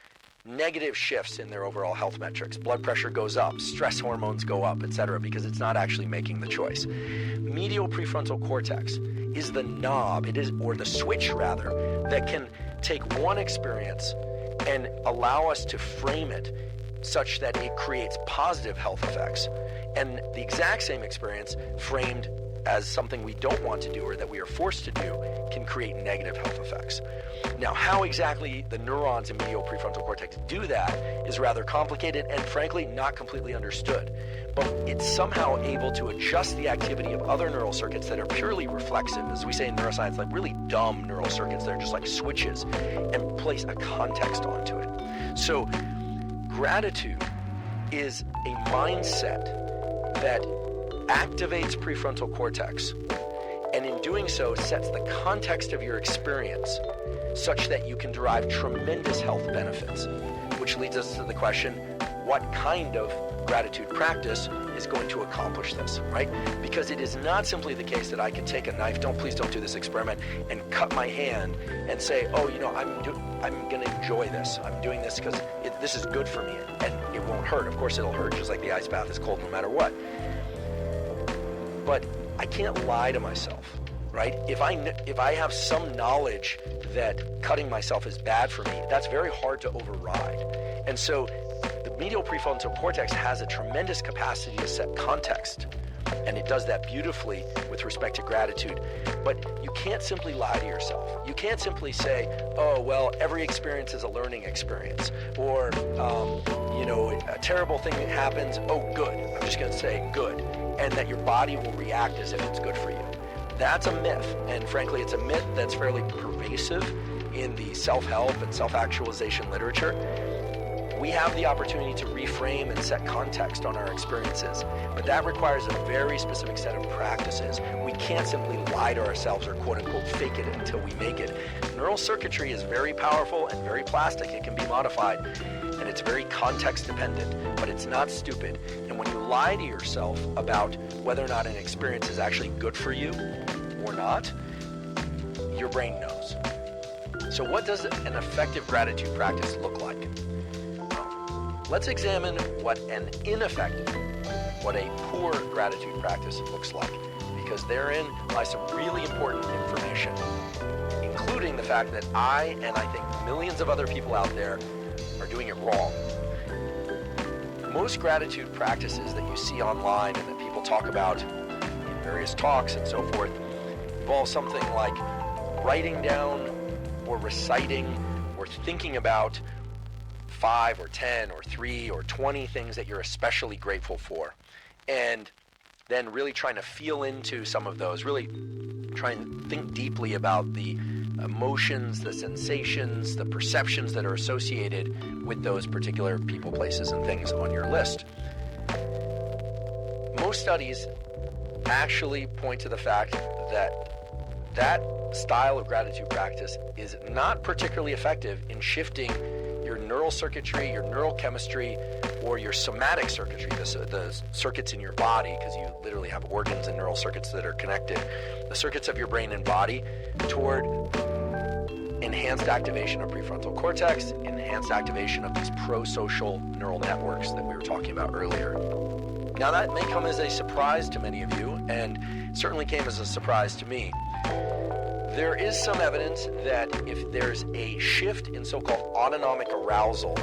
negative shifts in their overall health metrics. Blood pressure goes up, stress hormones go up, etc., because it's not actually making the choice. Medial prefrontal cortex is the knob, or the switch rather, that can take one experience and allow us to frame it such that it creates positive health effects, and the exact same experience framed as something we don't want to do or that we are forced to do can create negative health effects. Now, how exactly the neurons in medial prefrontal cortex do that is rather complicated and frankly not completely understood. But it's somehow able to adjust the activity of other neural circuits that are purely reflexive, as we say in neuroscience, like really dumb neural circuits that are just like switches, and place a context onto it. So gratitude is a mindset that activates prefrontal cortex, and in doing so sets the context of your experience such that you can derive tremendous health benefits, which leads us to the question, what kind of gratitude practice is going to accomplish this, right? Because it is not simply the case that I can take a knife, please don't do this experiment, and cut my hand and say, oh, I'm going to enjoy this. I'm doing this because this is good for me, and it won't hurt. Of course it'll hurt, just like the ice bath is cold no matter what. But I can't lie to myself, right? If I have some knowledge that cutting myself is bad for me, that's very hard to override. And so the medial prefrontal cortex has a tremendous capacity to set context, and it does that beautifully with respect to gratitude. But you can't simply lie to yourself. You can't simply say, oh, well, every experience is a learning experience, or, a terrible thing that happens, oh, good. I'm just going to say good, and that your body will react as if it's good for you. That's a myth, and frankly, it's a myth that's fairly pervasive in the self-help and self-actualization literature. We have the opportunity to reframe and set context on our experiences, but that requires a very specific set of practices. We can't simply lie to ourselves or quote-unquote fake it until we make it. Neural circuitry is very powerful and very plastic. It can be modified, and it's very context-dependent, but it's not stupid. And when you lie to yourself about whether or not an experience is actually good for you or not, your brain knows. So what does an effective gratitude practice look like? Let's examine what an ineffective, what a poor gratitude practice looks like, because therein lies some really important information, including the fact that I think millions of other people out there are doing it wrong. Most gratitude practices that you see online and that people talk about in various talks and so forth involve something like writing down or reciting or thinking about 5 or 10 or 3 or 20 things that you're especially grateful for, and then really trying to feel into some of those, really try and think deeply about the emotions, the sensations, the perceptions that are associated with those particular people, places, and things on your list. Most studies actually point to the fact that style of gratitude practice is not particularly effective in shifting your neural circuitry, your neural chemistry, or your somatic circuitry, the circuits in your body, because you literally have organs and neural circuits that are connected, the circuits of your brain and body, toward enhanced activation of prefrontal cortex, enhanced activation of these pro-social neural networks that we were talking about earlier. Now that may come as a surprise to many of you, and certainly came as a surprise to me. There is some evidence that if there's a shift in so-called autonomic arousal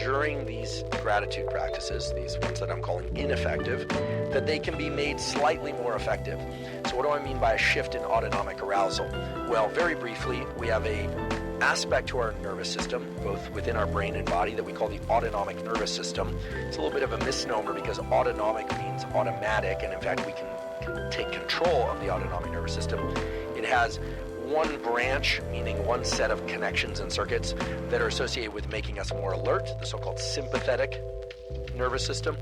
during these gratitude practices, these ones that I'm calling ineffective, that they can be made slightly more effective. So what do I mean by a shift in autonomic arousal? Well, very briefly, we have an aspect to our nervous system, both within our brain and body, that we call the autonomic nervous system. It's a little bit of a misnomer because autonomic means automatic, and in fact we can take control of the autonomic nervous system. It has one branch, meaning one set of connections and circuits that are associated with making us more alert, the so-called sympathetic nervous system,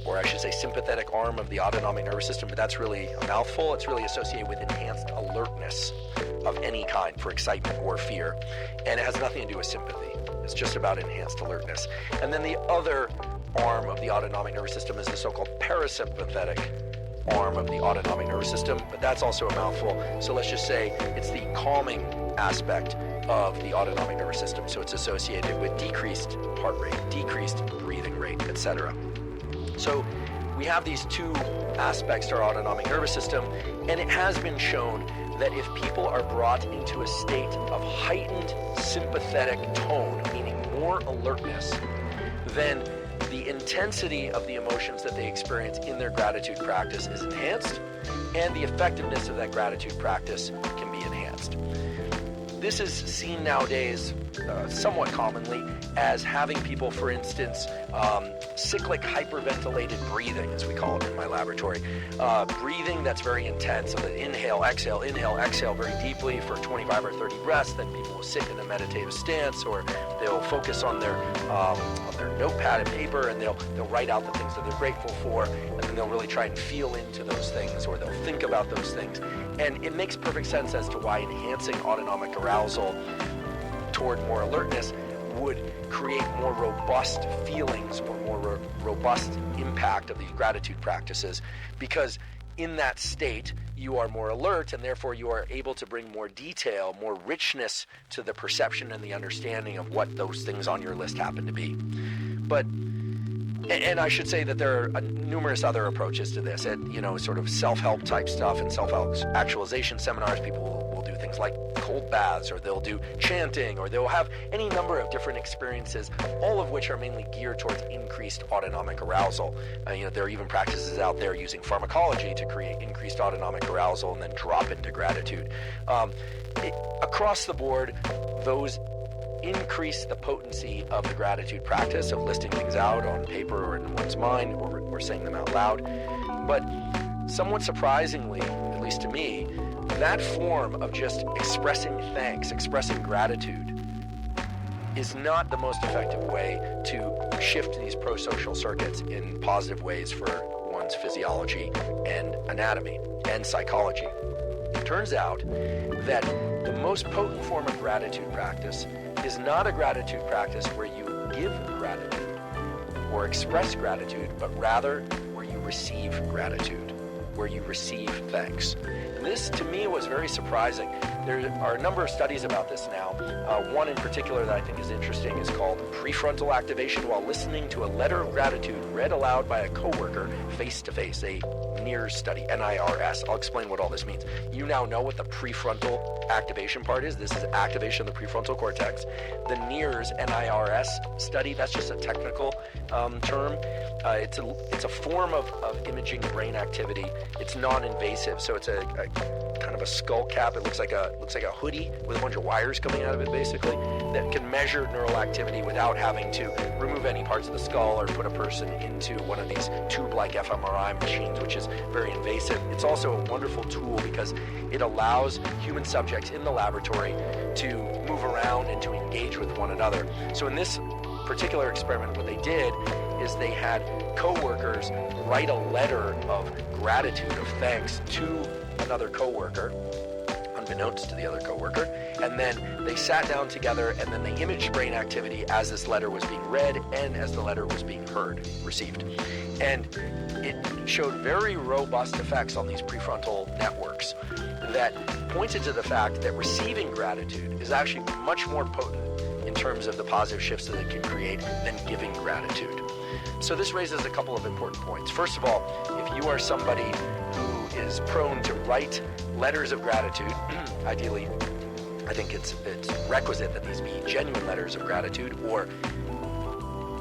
or I should say sympathetic arm of the autonomic nervous system, but that's really a mouthful. It's really associated with enhanced alertness of any kind for excitement or fear, and it has nothing to do with sympathy. It's just about enhanced alertness. And then the other arm of the autonomic nervous system is the so-called parasympathetic arm of the autonomic nervous system, but that's also a mouthful. So let's just say it's the calming aspect of the autonomic nervous system. So it's associated with decreased heart rate, decreased breathing rate, etc. So we have these two aspects to our autonomic nervous system, and it has been shown that if people are brought into a state of heightened sympathetic tone, meaning more alertness, then the intensity of the emotions that they experience in their gratitude practice is enhanced, and the effectiveness of that gratitude practice can be enhanced. This is seen nowadays somewhat commonly as having people, for instance, cyclic hyperventilated breathing, as we call it in my laboratory. Breathing that's very intense. So the inhale, exhale very deeply for 25 or 30 breaths. Then people will sit in a meditative stance, or they'll focus on their notepad and paper, and they'll write out the things that they're grateful for, and then they'll really try and feel into those things, or they'll think about those things. And it makes perfect sense as to why enhancing autonomic arousal toward more alertness would create more robust feelings or more robust impact of these gratitude practices, because in that state you are more alert, and therefore you are able to bring more detail, more richness to the perception and the understanding of what those things on your list happen to be. And I should say that there are numerous other approaches to this, and sort of self-help type stuff and self-actualization seminars. People will do things like cold baths, or they'll do chanting, or they'll have any number of different experiences, all of which are mainly geared towards increased autonomic arousal. There are even practices out there using pharmacology to create increased autonomic arousal and then drop into gratitude. Across the board, those increase the potency of the gratitude practice of listing things out on paper or in one's mind, or saying them out loud. But somewhat surprisingly, at least to me, that form of just expressing thanks, expressing gratitude, is not the most effective way to shift these pro-social circuits in positive ways for one's physiology and anatomy and psychology. It turns out that the most potent form of gratitude practice is not a gratitude practice where you give gratitude or express gratitude, but rather where you receive gratitude, where you receive thanks. And this, to me, was very surprising. There are a number of studies about this now. One in particular that I think is interesting is called prefrontal activation while listening to a letter of gratitude read aloud by a coworker face-to-face, a NIRS study, N-I-R-S. I'll explain what all this means. You now know what the prefrontal activation part is. This is activation of the prefrontal cortex. The NIRS, N-I-R-S study, that's just a technical term. It's a form of imaging brain activity. It's non-invasive, so it's a kind of a skull cap. It looks like a hoodie with a bunch of wires coming out of it, basically, that can measure neural activity without having to remove any parts of the skull or put a person into one of these tube-like fMRI machines, which is very invasive. It's also a wonderful tool because it allows human subjects in the laboratory to move around and to engage with one another. So in this particular experiment, what they did is they had coworkers write a letter of gratitude, of thanks to another coworker, unbeknownst to the other coworker, and then they sat down together and then they imaged brain activity as this letter was being read and as the letter was being received. And it showed very robust effects on these prefrontal networks that pointed to the fact that receiving gratitude is actually much more potent in terms of the positive shifts that it can create than giving gratitude. So this raises a couple of important points. First of all, if you are somebody who is prone to write letters of gratitude, ideally, I think it's requisite that these be genuine letters of gratitude, or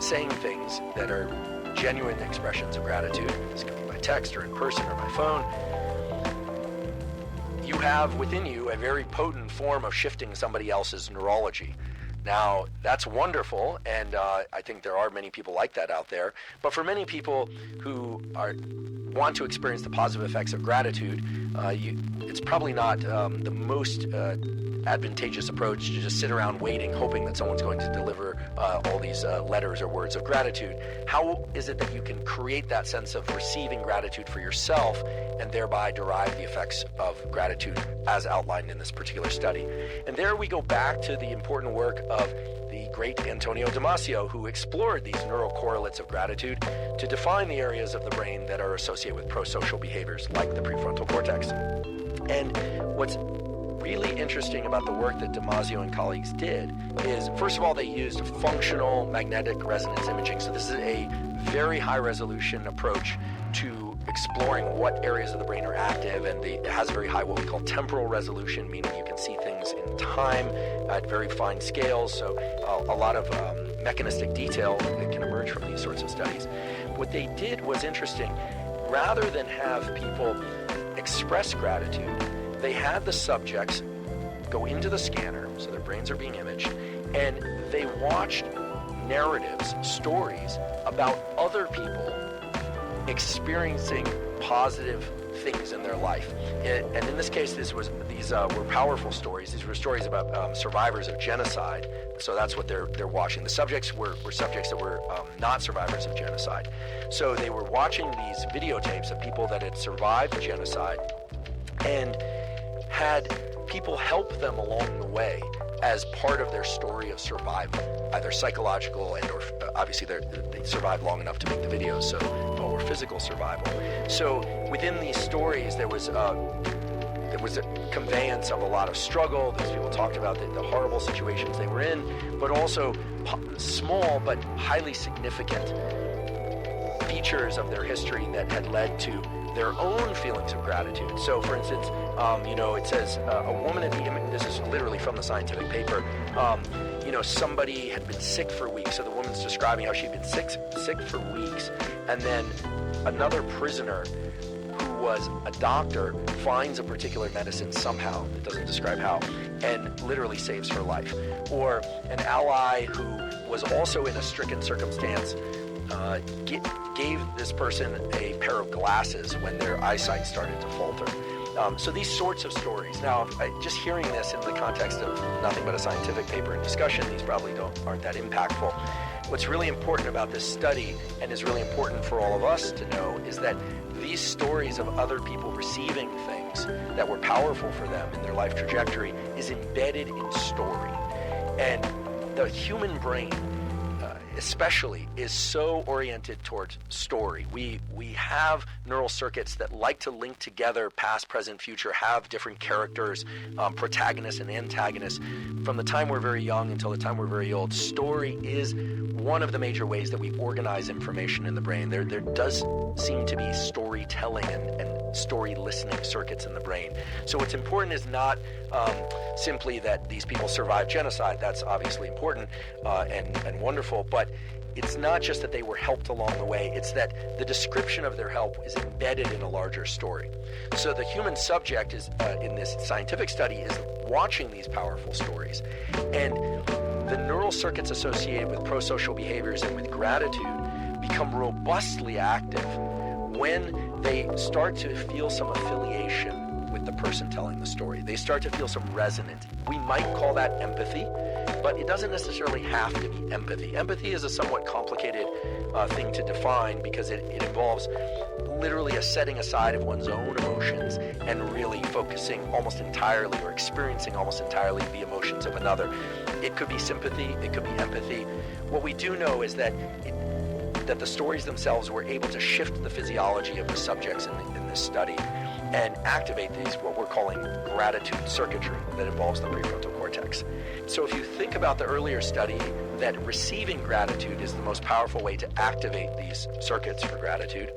saying things that are genuine expressions of gratitude. This can be by text or in person or by phone. You have within you a very potent form of shifting somebody else's neurology. Now, that's wonderful, and I think there are many people like that out there. But for many people who want to experience the positive effects of gratitude, it's probably not the most advantageous approach to just sit around waiting, hoping that someone's going to deliver all these letters or words of gratitude. How is it that you can create that sense of receiving gratitude for yourself and thereby derive the effects of gratitude as outlined in this particular study? And there we go back to the important work of the great Antonio Damasio, who explored these neural correlates of gratitude to define the areas of the brain that are associated with pro-social behaviors, like the prefrontal cortex. And what's really interesting about the work that Damasio and colleagues did is, first of all, they used functional magnetic resonance imaging. So this is a very high resolution approach to exploring what areas of the brain are active, and it has very high what we call temporal resolution, meaning you can see things in time at very fine scales. So a lot of mechanistic detail that can emerge from these sorts of studies. What they did was interesting. Rather than have people express gratitude, they had the subjects go into the scanner, so their brains are being imaged, and they watched narratives, stories about other people experiencing positive things in their life. And in this case, these were powerful stories. These were stories about survivors of genocide. So that's what they're watching. The subjects were subjects that were not survivors of genocide. So they were watching these videotapes of people that had survived genocide and had people help them along the way as part of their story of survival, either psychological and or obviously they survived long enough to make the videos, so or physical survival. So within these stories, there was a conveyance of a lot of struggle. These people talked about the horrible situations they were in, but also small but highly significant features of their history that had led to their own feelings of gratitude. So, for instance, it says a woman at the image. This is literally from the scientific paper. Somebody had been sick for weeks. So the woman's describing how she'd been sick for weeks, and then another prisoner who was a doctor finds a particular medicine somehow. It doesn't describe how, and literally saves her life. Or an ally who was also in a stricken circumstance gave this person a pair of glasses when their eyesight started to falter. So these sorts of stories. Now, just hearing this in the context of nothing but a scientific paper and discussion, these probably aren't that impactful. What's really important about this study, and is really important for all of us to know, is that these stories of other people receiving things that were powerful for them in their life trajectory is embedded in story. And the human brain, especially, is so oriented towards story. We have neural circuits that like to link together past, present, future, have different characters, protagonists and antagonists. From the time we're very young until the time we're very old, story is one of the major ways that we organize information in the brain. There does seem to be storytelling and story listening circuits in the brain. So what's important is not simply that these people survived genocide. That's obviously important and wonderful, but it's not just that they were helped along the way. It's that the description of their help is embedded in a larger story. So the human subject is in this scientific study is watching these powerful stories, and the neural circuits associated with pro-social behaviors and with gratitude become robustly active when they start to feel some affiliation with the person telling the story. They start to feel some resonance. We might call that empathy, but it doesn't necessarily have to be empathy. Empathy is a somewhat complicated thing to define because it involves literally a setting aside of one's own emotions and really focusing almost entirely or experiencing almost entirely the emotions of another. It could be sympathy, it could be empathy. What we do know is that that the stories themselves were able to shift the physiology of the subjects in this study and activate these, what we're calling gratitude circuitry that involves the prefrontal cortex. So if you think about the earlier study that receiving gratitude is the most powerful way to activate these circuits for gratitude,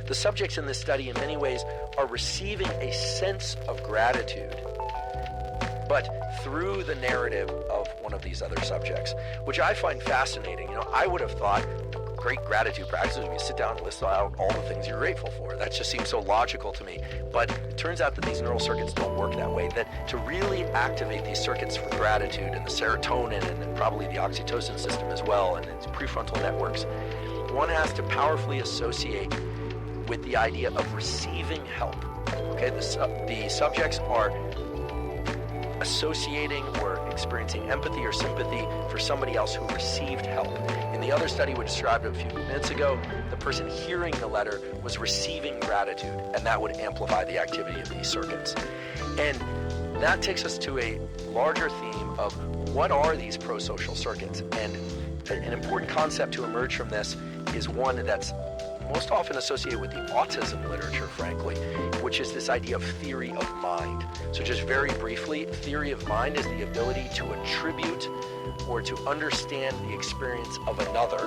the subjects in this study in many ways are receiving a sense of gratitude, but through the narrative of one of these other subjects, which I find fascinating. I would have thought great gratitude practices would be sit down and list out all the things you're grateful for. That just seems so logical to me. But it turns out that these neural circuits don't work that way, that to really activate these circuits for gratitude and the serotonin and then probably the oxytocin system as well and its prefrontal networks, one has to powerfully associate with the idea of receiving help. Okay, the subjects are associating or experiencing empathy or sympathy for somebody else who received help. In the other study we described a few minutes ago, the person hearing the letter was receiving gratitude, and that would amplify the activity of these circuits. And that takes us to a larger theme of what are these pro-social circuits? And an important concept to emerge from this is one that's most often associated with the autism literature, frankly, which is this idea of theory of mind. So just very briefly, theory of mind is the ability to attribute or to understand the experience of another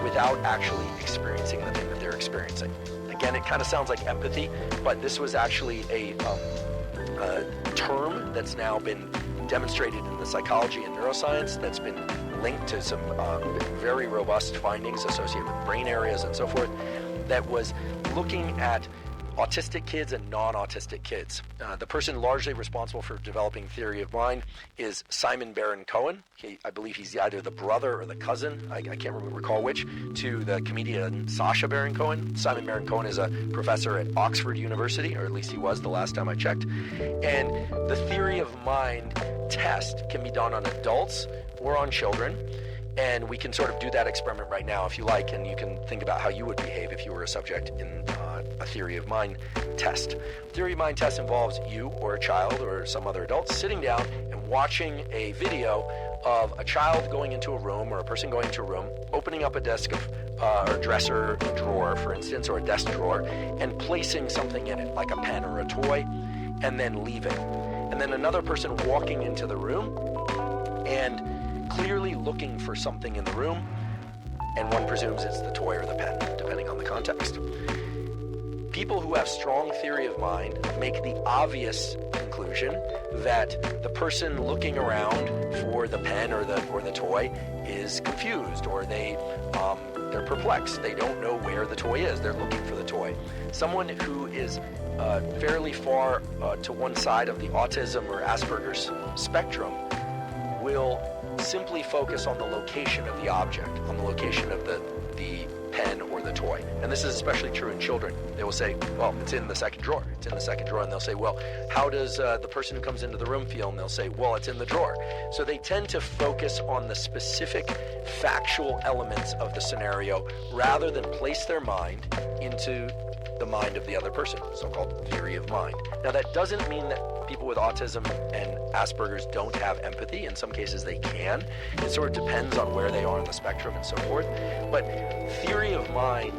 without actually experiencing the thing that they're experiencing. Again, it kind of sounds like empathy, but this was actually a term that's now been demonstrated in the psychology and neuroscience that's been linked to some very robust findings associated with brain areas and so forth, that was looking at autistic kids and non-autistic kids. The person largely responsible for developing theory of mind is Simon Baron-Cohen. I believe he's either the brother or the cousin, I can't recall which, to the comedian Sacha Baron Cohen. Simon Baron-Cohen is a professor at Oxford University, or at least he was the last time I checked. And the theory of mind test can be done on adults or on children. And we can sort of do that experiment right now if you like, and you can think about how you would behave if you were a subject in a theory of mind test. Theory of mind test involves you or a child or some other adult sitting down and watching a video of a child going into a room or a person going into a room, opening up a desk or dresser drawer, for instance, or a desk drawer, and placing something in it, like a pen or a toy, and then leaving. And then another person walking into the room and clearly looking for something in the room, and one presumes it's the toy or the pen, depending on the context. People who have strong theory of mind make the obvious conclusion that the person looking around for the pen or the toy is confused, or they're perplexed. They don't know where the toy is. They're looking for the toy. Someone who is fairly far to one side of the autism or Asperger's spectrum will simply focus on the location of the object, on the location of the pen or the toy. And this is especially true in children. They will say, well, it's in the second drawer. It's in the second drawer. And they'll say, well, how does the person who comes into the room feel? And they'll say, well, it's in the drawer. So they tend to focus on the specific factual elements of the scenario rather than place their mind into the mind of the other person, so-called theory of mind. Now, that doesn't mean that people with autism and Asperger's don't have empathy. In some cases, they can. It sort of depends on where they are on the spectrum and so forth. But theory of mind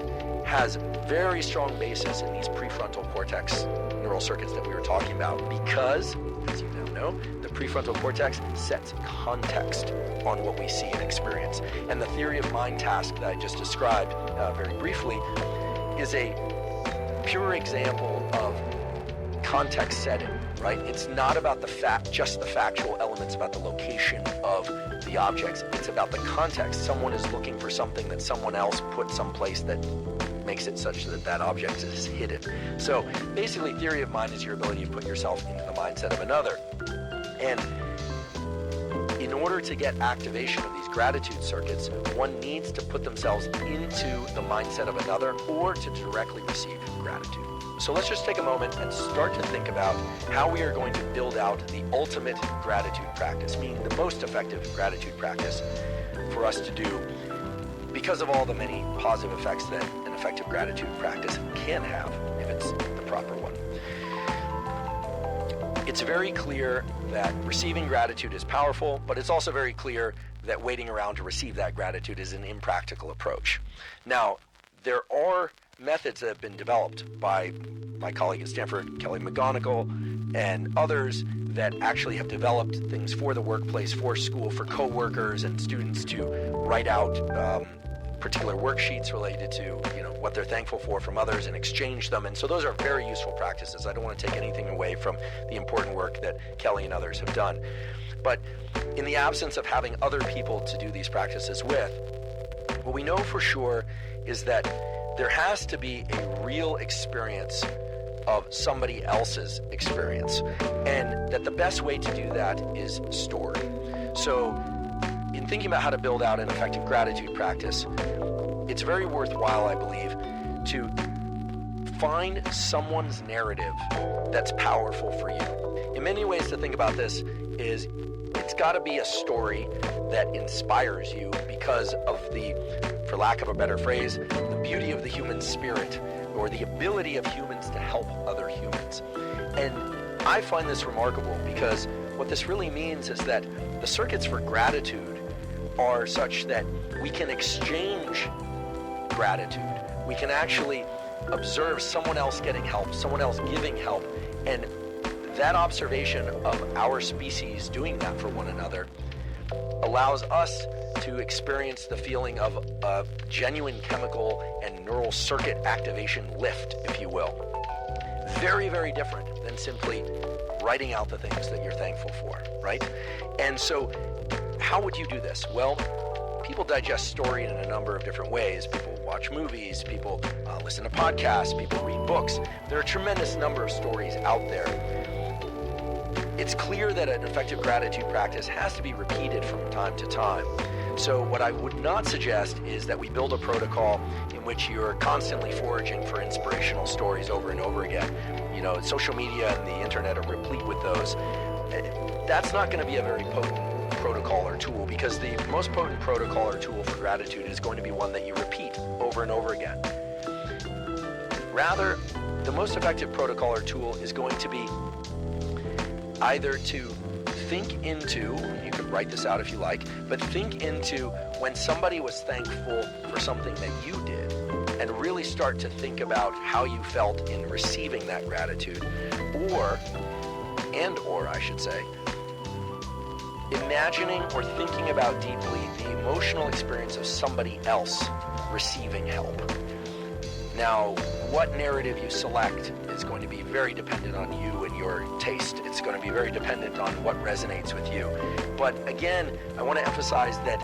has very strong basis in these prefrontal cortex neural circuits that we were talking about because, as you now know, the prefrontal cortex sets context on what we see and experience. And the theory of mind task that I just described very briefly is a pure example of context setting, right? It's not about just the factual elements about the location of the objects. It's about the context. Someone is looking for something that someone else put someplace that makes it such that that object is hidden. So basically, theory of mind is your ability to put yourself into the mindset of another. And in order to get activation of these gratitude circuits, one needs to put themselves into the mindset of another or to directly receive gratitude. So let's just take a moment and start to think about how we are going to build out the ultimate gratitude practice, meaning the most effective gratitude practice for us to do because of all the many positive effects that an effective gratitude practice can have if it's the proper one. It's very clear that receiving gratitude is powerful, but it's also very clear that waiting around to receive that gratitude is an impractical approach. Now, there are methods that have been developed by my colleague at Stanford, Kelly McGonigal, and others that actually have developed things for the workplace, for school, for coworkers and students to write out particular worksheets related to what they're thankful for from others and exchange them. And so those are very useful practices. I don't want to take anything away from the important work that Kelly and others have done. But in the absence of having other people to do these practices with, what we know for sure is that there has to be a real experience of somebody else's experience, and that the best way to do that is story. So in thinking about how to build out an effective gratitude practice, it's very worthwhile, I believe, to find someone's narrative that's powerful for you. In many ways to think about this is it's got to be a story that inspires you because of the, for lack of a better phrase, the beauty of the human spirit or the ability of humans to help other humans. And I find this remarkable because what this really means is that the circuits for gratitude are such that we can exchange gratitude. We can actually observe someone else getting help, someone else giving help, and that observation of our species doing that for one another allows us to experience the feeling of a genuine chemical and neural circuit activation lift, if you will. Very, very different than simply writing out the things that you're thankful for, right? And so how would you do this? Well, people digest story in a number of different ways. People watch movies, people listen to podcasts, people read books. There are a tremendous number of stories out there. It's clear that an effective gratitude practice has to be repeated from time to time. So what I would not suggest is that we build a protocol in which you're constantly foraging for inspirational stories over and over again. You know, social media and the internet are replete with those. That's not going to be a very potent protocol or tool, because the most potent protocol or tool for gratitude is going to be one that you repeat over and over again. Rather, the most effective protocol or tool is going to be either to think into, you could write this out if you like, but think into when somebody was thankful for something that you did, and really start to think about how you felt in receiving that gratitude, or I should say, imagining or thinking about deeply the emotional experience of somebody else receiving help. Now, what narrative you select is going to be very dependent on you and your taste. It's going to be very dependent on what resonates with you. But again, I want to emphasize that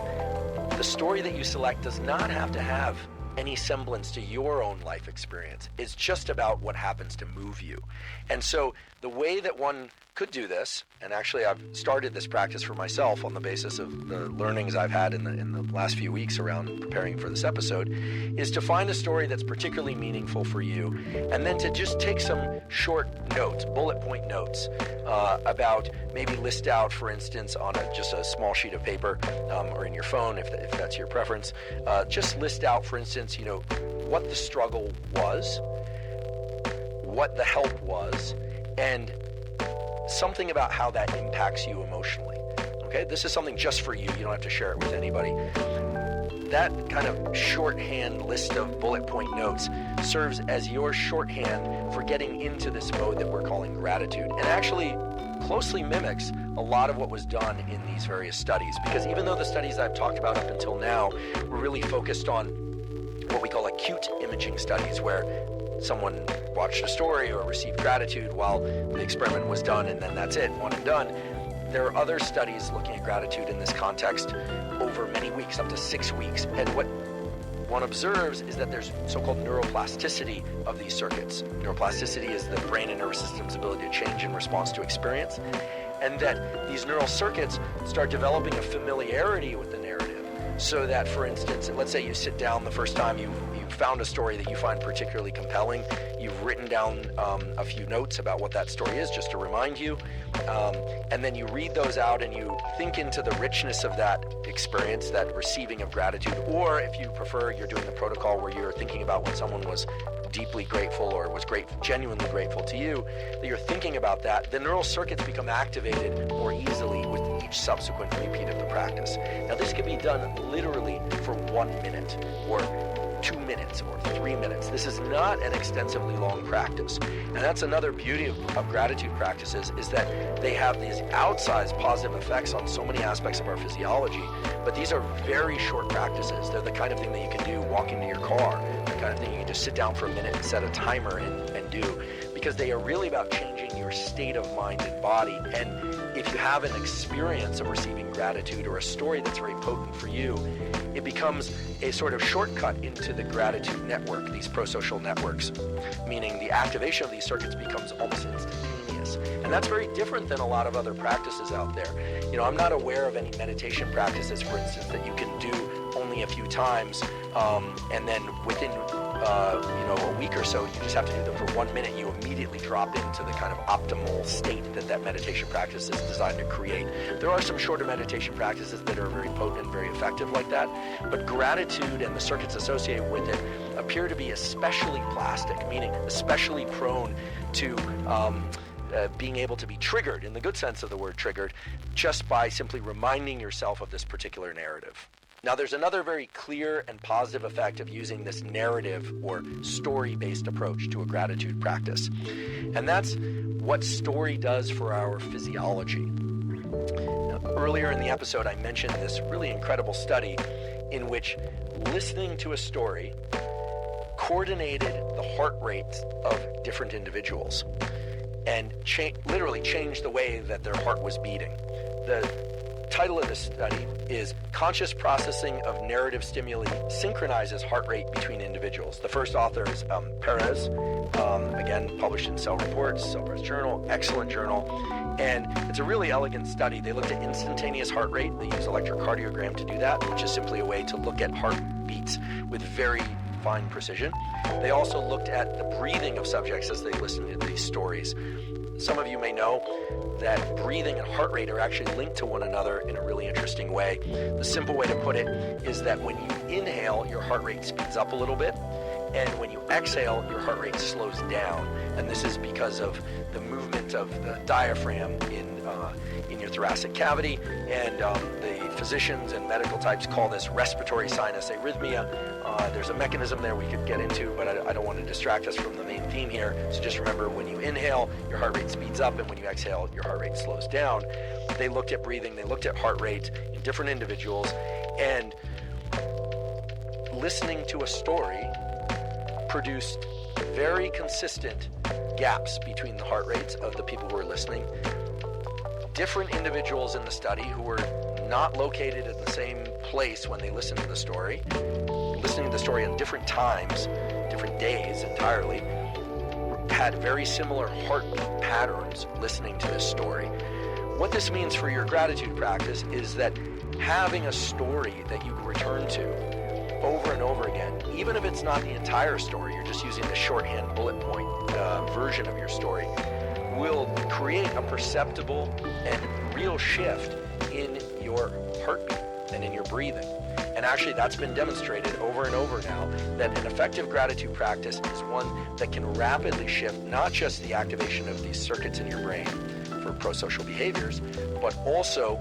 the story that you select does not have to have any semblance to your own life experience. It's just about what happens to move you. And so the way that one could do this, and actually I've started this practice for myself on the basis of the learnings I've had in the last few weeks around preparing for this episode, is to find a story that's particularly meaningful for you, and then to just take some short notes, bullet point notes, about, maybe list out, for instance, on just a small sheet of paper, or in your phone if that's your preference, just list out, for instance, what the struggle was, what the help was, and something about how that impacts you emotionally. Okay, this is something just for you. You don't have to share it with anybody. That kind of shorthand list of bullet point notes serves as your shorthand for getting into this mode that we're calling gratitude, and actually closely mimics a lot of what was done in these various studies, because even though the studies I've talked about up until now were really focused on what we call acute imaging studies, where someone watched a story or received gratitude while the experiment was done, and then that's it, one and done. There are other studies looking at gratitude in this context over many weeks, up to 6 weeks. And what one observes is that there's so-called neuroplasticity of these circuits. Neuroplasticity is the brain and nervous system's ability to change in response to experience. And that these neural circuits start developing a familiarity with the narrative. So that, for instance, let's say you sit down the first time you found a story that you find particularly compelling. You've written down a few notes about what that story is, just to remind you. And then you read those out and you think into the richness of that experience, that receiving of gratitude. Or if you prefer, you're doing the protocol where you're thinking about when someone was deeply grateful or was genuinely grateful to you, that you're thinking about that. The neural circuits become activated more easily with each subsequent repeat of the practice. Now, this can be done literally for 1 minute or 2 minutes or 3 minutes. This is not an extensively long practice. And that's another beauty of gratitude practices, is that they have these outsized positive effects on so many aspects of our physiology, but these are very short practices. They're the kind of thing that you can do walking to your car, the kind of thing you can just sit down for a minute and set a timer and do, because they are really about changing your state of mind and body. And if you have an experience of receiving gratitude or a story that's very potent for you, it becomes a sort of shortcut into the gratitude network, these prosocial networks, meaning the activation of these circuits becomes almost instantaneous. And that's very different than a lot of other practices out there. I'm not aware of any meditation practices, for instance, that you can do only a few times, and then within a week or so, you just have to do them for 1 minute. You immediately drop into the kind of optimal state that meditation practice is designed to create. There are some shorter meditation practices that are very potent and very effective like that, but gratitude and the circuits associated with it appear to be especially plastic, meaning especially prone to being able to be triggered, in the good sense of the word triggered, just by simply reminding yourself of this particular narrative. Now, there's another very clear and positive effect of using this narrative or story-based approach to a gratitude practice, and that's what story does for our physiology. Now, earlier in the episode, I mentioned this really incredible study in which listening to a story coordinated the heart rates of different individuals. and literally changed the way that their heart was beating. The title of this study is Conscious Processing of Narrative Stimuli Synchronizes Heart Rate Between Individuals. The first author is Perez, again, published in Cell Reports, Cell Press Journal, excellent journal. And it's a really elegant study. They looked at instantaneous heart rate. They use electrocardiogram to do that, which is simply a way to look at heartbeats with very fine precision. They also looked at the breathing of subjects as they listened to these stories. Some of you may know that breathing and heart rate are actually linked to one another in a really interesting way. The simple way to put it is that when you inhale, your heart rate speeds up a little bit, and when you exhale, your heart rate slows down. And this is because of the movement of the diaphragm in your thoracic cavity, and the physicians and medical types call this respiratory sinus arrhythmia. There's a mechanism there we could get into, but I don't want to distract us from the main theme here. So just remember, when you inhale, your heart rate speeds up, and when you exhale, your heart rate slows down. They looked at breathing, they looked at heart rate in different individuals, and listening to a story produced very consistent gaps between the heart rates of the people who were listening. Different individuals in the study who were not located in the same place when they listened to the story, listening to the story on different times, different days entirely, had very similar heartbeat patterns listening to this story. What this means for your gratitude practice is that having a story that you can return to over and over again, even if it's not the entire story, you're just using the shorthand bullet point version of your story, will create a perceptible and real shift in your heartbeat and in your breathing. And actually, that's been demonstrated over and over now, that an effective gratitude practice is one that can rapidly shift not just the activation of these circuits in your brain for pro-social behaviors, but also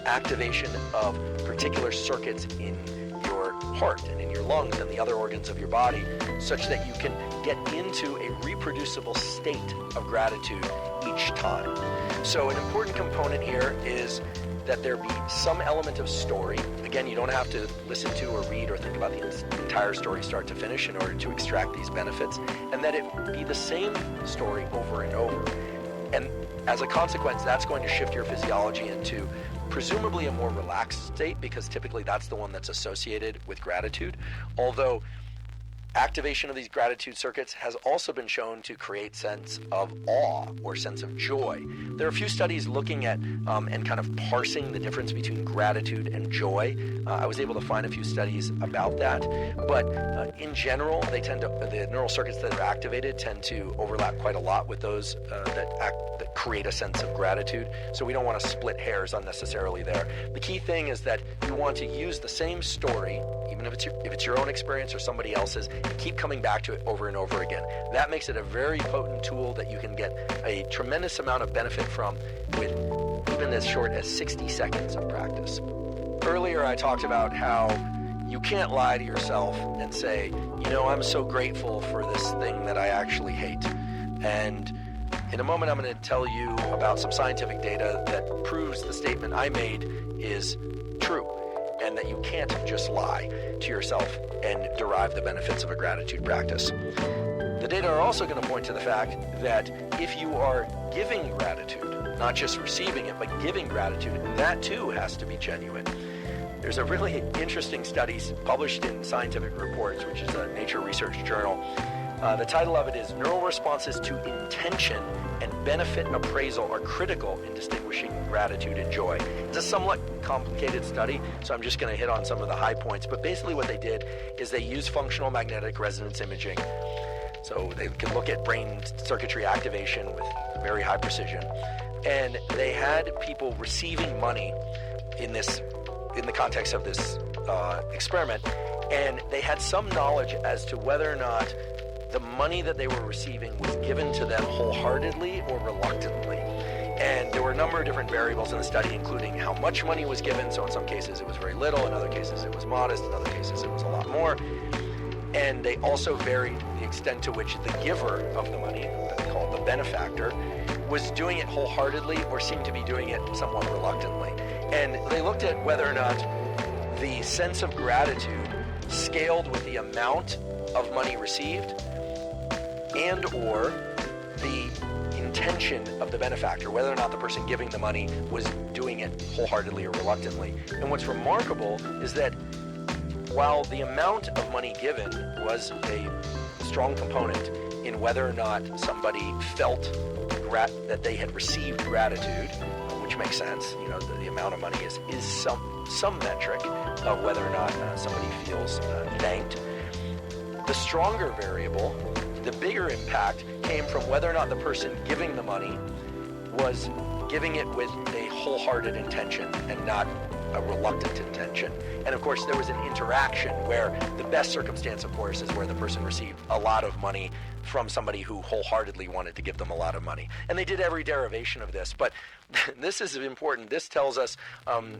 activation of particular circuits in your heart and in your lungs and the other organs of your body, such that you can get into a reproducible state of gratitude each time. So an important component here is that there be some element of story. Again, you don't have to listen to or read or think about the entire story start to finish in order to extract these benefits, and that it be the same story over and over. And as a consequence, that's going to shift your physiology into presumably a more relaxed state, because typically that's the one that's associated with gratitude. Although activation of these gratitude circuits has also been shown to create sense of awe or sense of joy. There are a few studies looking at and kind of parsing the difference between gratitude and joy. I was able to find a few studies about that, but in general, the neural circuits that are activated tend to overlap quite a lot with those that create a sense of gratitude. So we don't want to split hairs unnecessarily there. The key thing is that you want to use the same story, even if it's your own experience or somebody else's, and keep coming back to it over and over again. That makes it a very potent tool that you can get a tremendous amount of benefit from with even as short as 60 seconds of practice. Earlier, I talked about how you can't lie to yourself and say, I'm so grateful for this thing that I actually hate. And in a moment, I'm going to tell you about some scientific data that proves the statement I made is true, and that you can't just lie to yourself and derive the benefits of a gratitude practice. The data are also going to point to the fact that if you are giving gratitude, not just receiving it, but giving gratitude, that too has to be genuine. There's a really interesting study published in Scientific Reports, which is a Nature Research journal. The title of it is Neural Responses to Intention and Benefit Appraisal Are Critical in Distinguishing Gratitude and Joy. It's a somewhat complicated study, so I'm just going to hit on some of the high points. But basically what they did is they used functional magnetic resonance imaging. So they could look at brain circuitry activation with very high precision. And they had people receiving money in the context of this experiment, and they had some knowledge as to whether or not the money that they were receiving was given to them wholeheartedly or reluctantly. And there were a number of different variables in the study, including how much money was given. So in some cases it was very little, in other cases it was modest, in other cases it was a lot more. And they also varied the extent to which the giver of the money, called the benefactor, was doing it wholeheartedly or seemed to be doing it somewhat reluctantly. And they looked at whether or not the sense of gratitude scaled with the amount of money received and or the intention of the benefactor, whether or not the person giving the money was doing it wholeheartedly or reluctantly. And what's remarkable is that while the amount of money given was a strong component in whether or not somebody felt that they had received gratitude, which makes sense, the amount of money is some metric of whether or not somebody feels thanked. The stronger variable, the bigger impact, came from whether or not the person giving the money was giving it with a wholehearted intention and not a reluctant intention. And of course, there was an interaction where the best circumstance, of course, is where the person received a lot of money from somebody who wholeheartedly wanted to give them a lot of money. And they did every derivation of this. But this is important. This tells us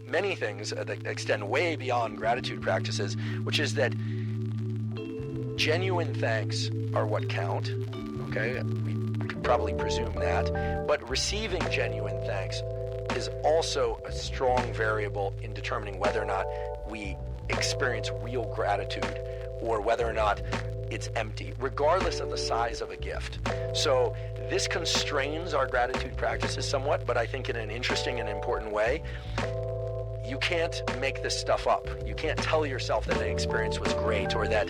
many things that extend way beyond gratitude practices, which is that genuine thanks are what count. Okay? We could probably presume that. But receiving genuine thanks is also a strong variable in determining whether or not we experience real gratitude or whether or not it's empty, regardless of the size of a gift. So this constrains our gratitude practices somewhat, but I think in an interesting and important way. You can't make this stuff up. You can't tell yourself that an experience was great or that,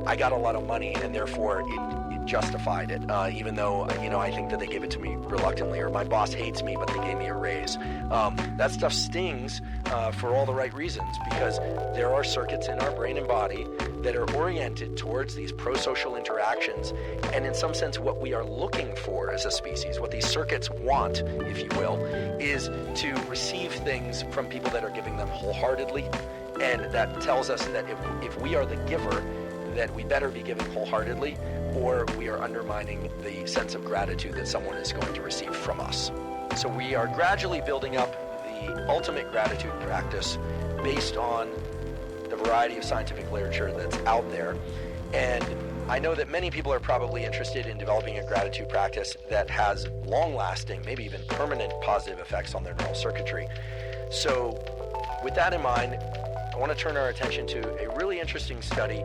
I got a lot of money and therefore it justified it, even though, I think that they gave it to me reluctantly, or my boss hates me, but they gave me a raise. That stuff stings for all the right reasons, because there are circuits in our brain and body that are oriented towards these pro-social interactions, and in some sense what we are looking for as a species, what these circuits want, if you will, is to receive things from people that are giving them wholeheartedly, and that tells us that if we are the giver, that we better be giving wholeheartedly, or we are undermining the sense of gratitude that someone is going to receive from us. So we are gradually building up the ultimate gratitude practice based on the variety of scientific literature that's out there. And I know that many people are probably interested in developing a gratitude practice that has long-lasting, maybe even permanent positive effects on their neural circuitry. So with that in mind, I want to turn our attention to a really interesting study.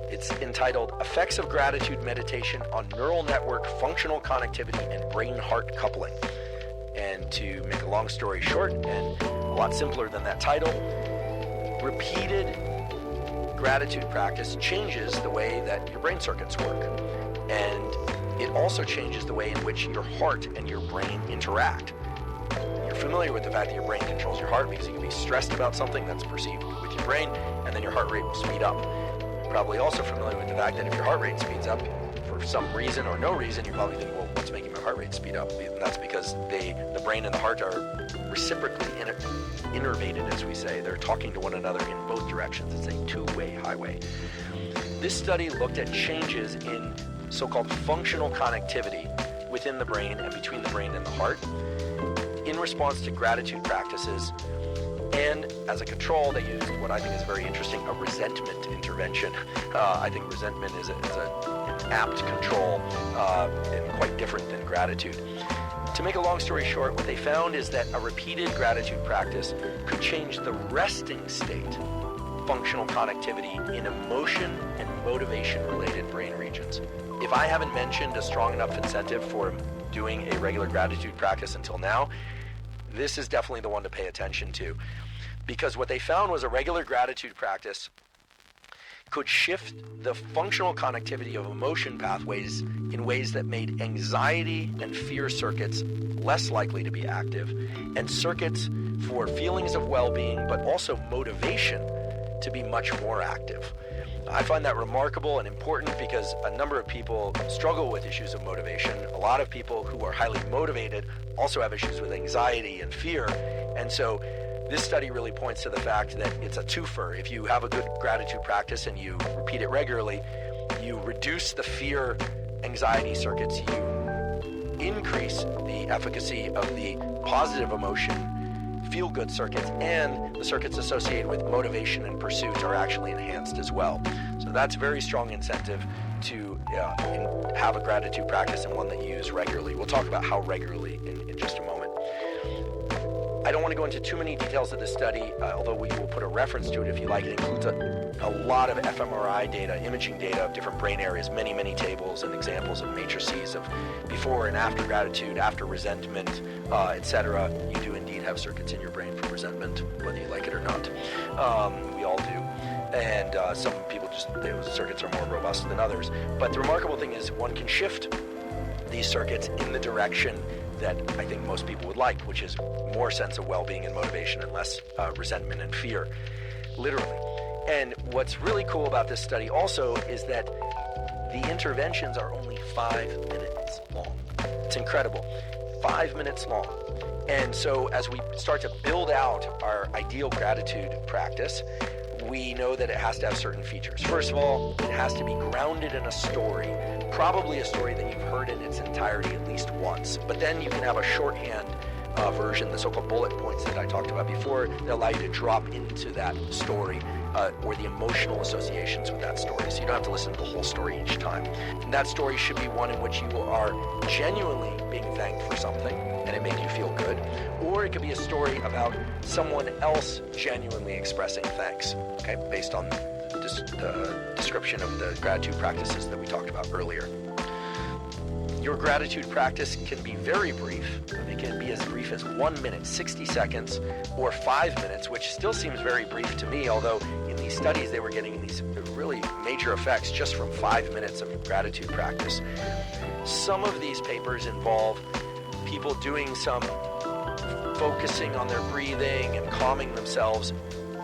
It's entitled Effects of Gratitude Meditation on Neural Network Functional Connectivity and Brain-Heart Coupling. And to make a long story short, and a lot simpler than that title, repeated gratitude practice changes the way that your brain circuits work. And it also changes the way in which your heart and your brain interact. You're familiar with the fact that your brain controls your heart because you can be stressed about something that's perceived with your brain, and then your heart rate will speed up. You're probably also familiar with the fact that if your heart rate speeds up for some reason or no reason, you probably think, well, what's making my heart rate speed up? And that's because the brain and the heart are reciprocally innervated, as we say. They're talking to one another in both directions. It's a two-way highway. This study looked at changes in so-called functional connectivity within the brain and between the brain and the heart in response to gratitude practices. And as a control, they used what I think is very interesting, a resentment intervention. I think resentment is an apt control and quite different than gratitude. To make a long story short, what they found is that a repeated gratitude practice could change the resting state functional connectivity in emotion and motivation-related brain regions. If I haven't mentioned a strong enough incentive for doing a regular gratitude practice until now, this is definitely the one to pay attention to. Because what they found was a regular gratitude practice could shift the functional connectivity of emotion pathways in ways that made anxiety and fear circuits less likely to be active, and circuits for feelings of well-being, but also motivation, to be much more active. I find that remarkable and important because a number of people struggle with issues of motivation. A lot of people who are highly motivated also have issues with anxiety and fear, and so this study really points to the fact that it's a twofer. If you have a good gratitude practice and you repeat it regularly, you reduce the fear anxiety circuits, you increase the efficacy of the positive emotion feel-good circuits, and the circuits associated with motivation and pursuit are actually enhanced as well. So that's a very strong incentive to have a gratitude practice and one that you use regularly. We'll talk about how regularly in just a moment. I don't want to go into too many details of this study, although we will put a reference to it if you like. It includes a lot of fMRI data, imaging data of different brain areas, many, many tables and examples of matrices of before and after gratitude, after resentment, etc. You do indeed have circuits in your brain for resentment, whether you like it or not. We all do. And some people those circuits are more robust than others. But the remarkable thing is one can shift these circuits in the direction that I think most people would like, which is more sense of well-being and motivation and less resentment and fear, literally. And what's really cool about this study also is that the interventions are only 5 minutes long. It's incredible. 5 minutes long. And so as we start to build out our ideal gratitude practice, we know that it has to have certain features. First of all, it has to be grounded in a story, probably a story that you've heard in its entirety at least once. But then you can have a shorthand version, the so-called bullet points that I talked about before, that allow you to drop into that story or the emotional associations with that story. So you don't have to listen to the whole story each time. And that story should be one in which you are genuinely being thanked for something and it made you feel good. Or it could be a story about someone else genuinely expressing thanks, okay, based on the description of the gratitude practices that we talked about earlier. Your gratitude practice can be very brief. It can be as brief as 1 minute, 60 seconds, or 5 minutes, which still seems very brief to me, although in these studies they were getting these really major effects just from 5 minutes of gratitude practice. Some of these papers involve people doing some focusing on their breathing and calming themselves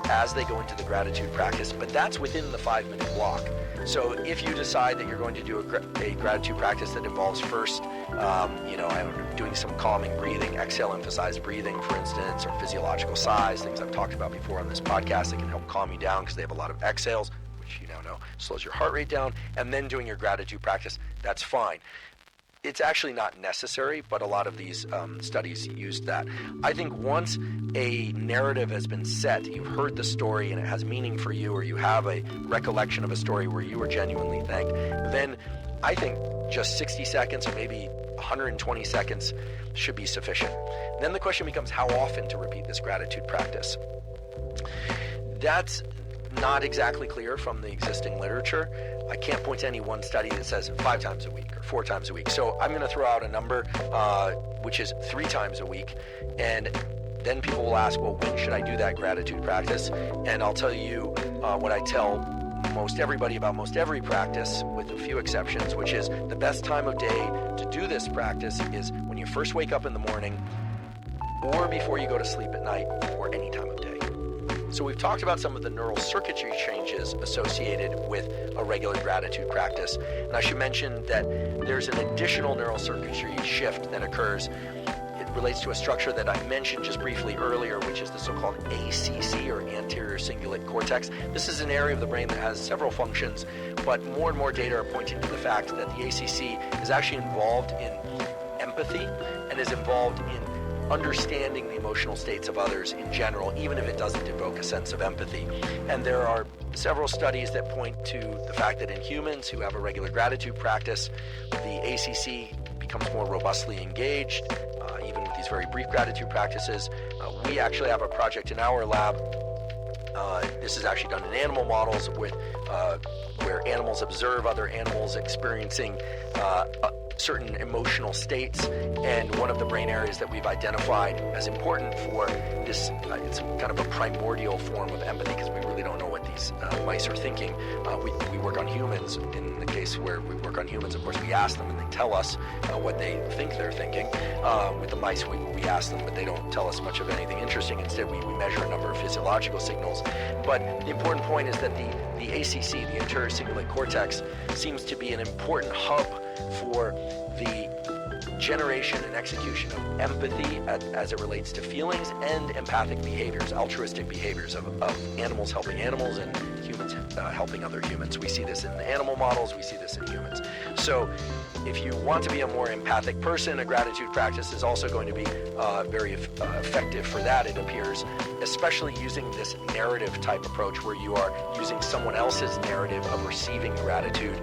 as they go into the gratitude practice, but that's within the 5 minute block. So if you decide that you're going to do a gratitude practice that involves first, doing some calming breathing, exhale emphasized breathing, for instance, or physiological sighs, things I've talked about before on this podcast that can help calm you down because they have a lot of exhales, which you now know slows your heart rate down, and then doing your gratitude practice, that's fine. It's actually not necessary, but a lot of these studies used that. I think once a narrative has been set, you've heard the story and it has meaning for you, or you have a recollection of a story where you were genuinely thanked, then I think just 60 seconds or maybe 120 seconds should be sufficient. Then the question becomes how often to repeat this gratitude practice. That's not exactly clear from the existing literature. I can't point to any one study that says 5 times a week or 4 times a week. So I'm going to throw out a number which is 3 times a week. And then people will ask, well, when should I do that gratitude practice? And I'll tell you what I tell most everybody about most every practice, with a few exceptions, which is the best time of day to do this practice is when you first wake up in the morning, or before you go to sleep at night, or any time of day. So we've talked about some of the neural circuitry changes associated with a regular gratitude practice. And I should mention that there's an additional neural circuitry shift that occurs. It relates to a structure that I mentioned just briefly earlier, which is the so-called ACC, or anterior cingulate cortex. This is an area of the brain that has several functions, but more and more data are pointing to the fact that the ACC is actually involved in empathy and is involved in understanding the emotional states of others in general, even if it doesn't evoke a sense of empathy. And there are several studies that point to the fact that in humans who have a regular gratitude practice, the ACC becomes more robustly engaged, even with these very brief gratitude practices. We actually have a project in our lab. This is actually done in animal models where animals observe other animals experiencing certain emotional states, and one of the brain areas that we've identified as important for this, it's kind of a primordial form of empathy because we really don't know what these mice are thinking. We work on humans. In the case where we work on humans, of course, we ask them and they tell us what they think they're thinking. With the mice, we ask them, but they don't tell us much of anything interesting. Instead, we measure a number of physiological signals. But the important point is that the ACC, the anterior cingulate cortex, seems to be an important hub for the generation and execution of empathy as it relates to feelings and empathic behaviors, altruistic behaviors of animals helping animals and humans helping other humans. We see this in the animal models, we see this in humans. So if you want to be a more empathic person, a gratitude practice is also going to be very effective for that, it appears, especially using this narrative type approach where you are using someone else's narrative of receiving gratitude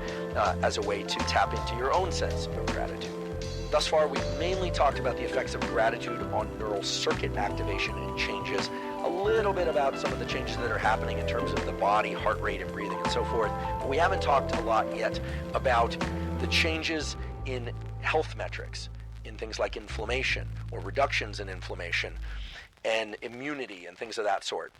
as a way to tap into your own sense of gratitude. Thus far, we've mainly talked about the effects of gratitude on neural circuit activation and changes, a little bit about some of the changes that are happening in terms of the body, heart rate, and breathing, and so forth. But we haven't talked a lot yet about the changes in health metrics, in things like inflammation or reductions in inflammation and immunity and things of that sort.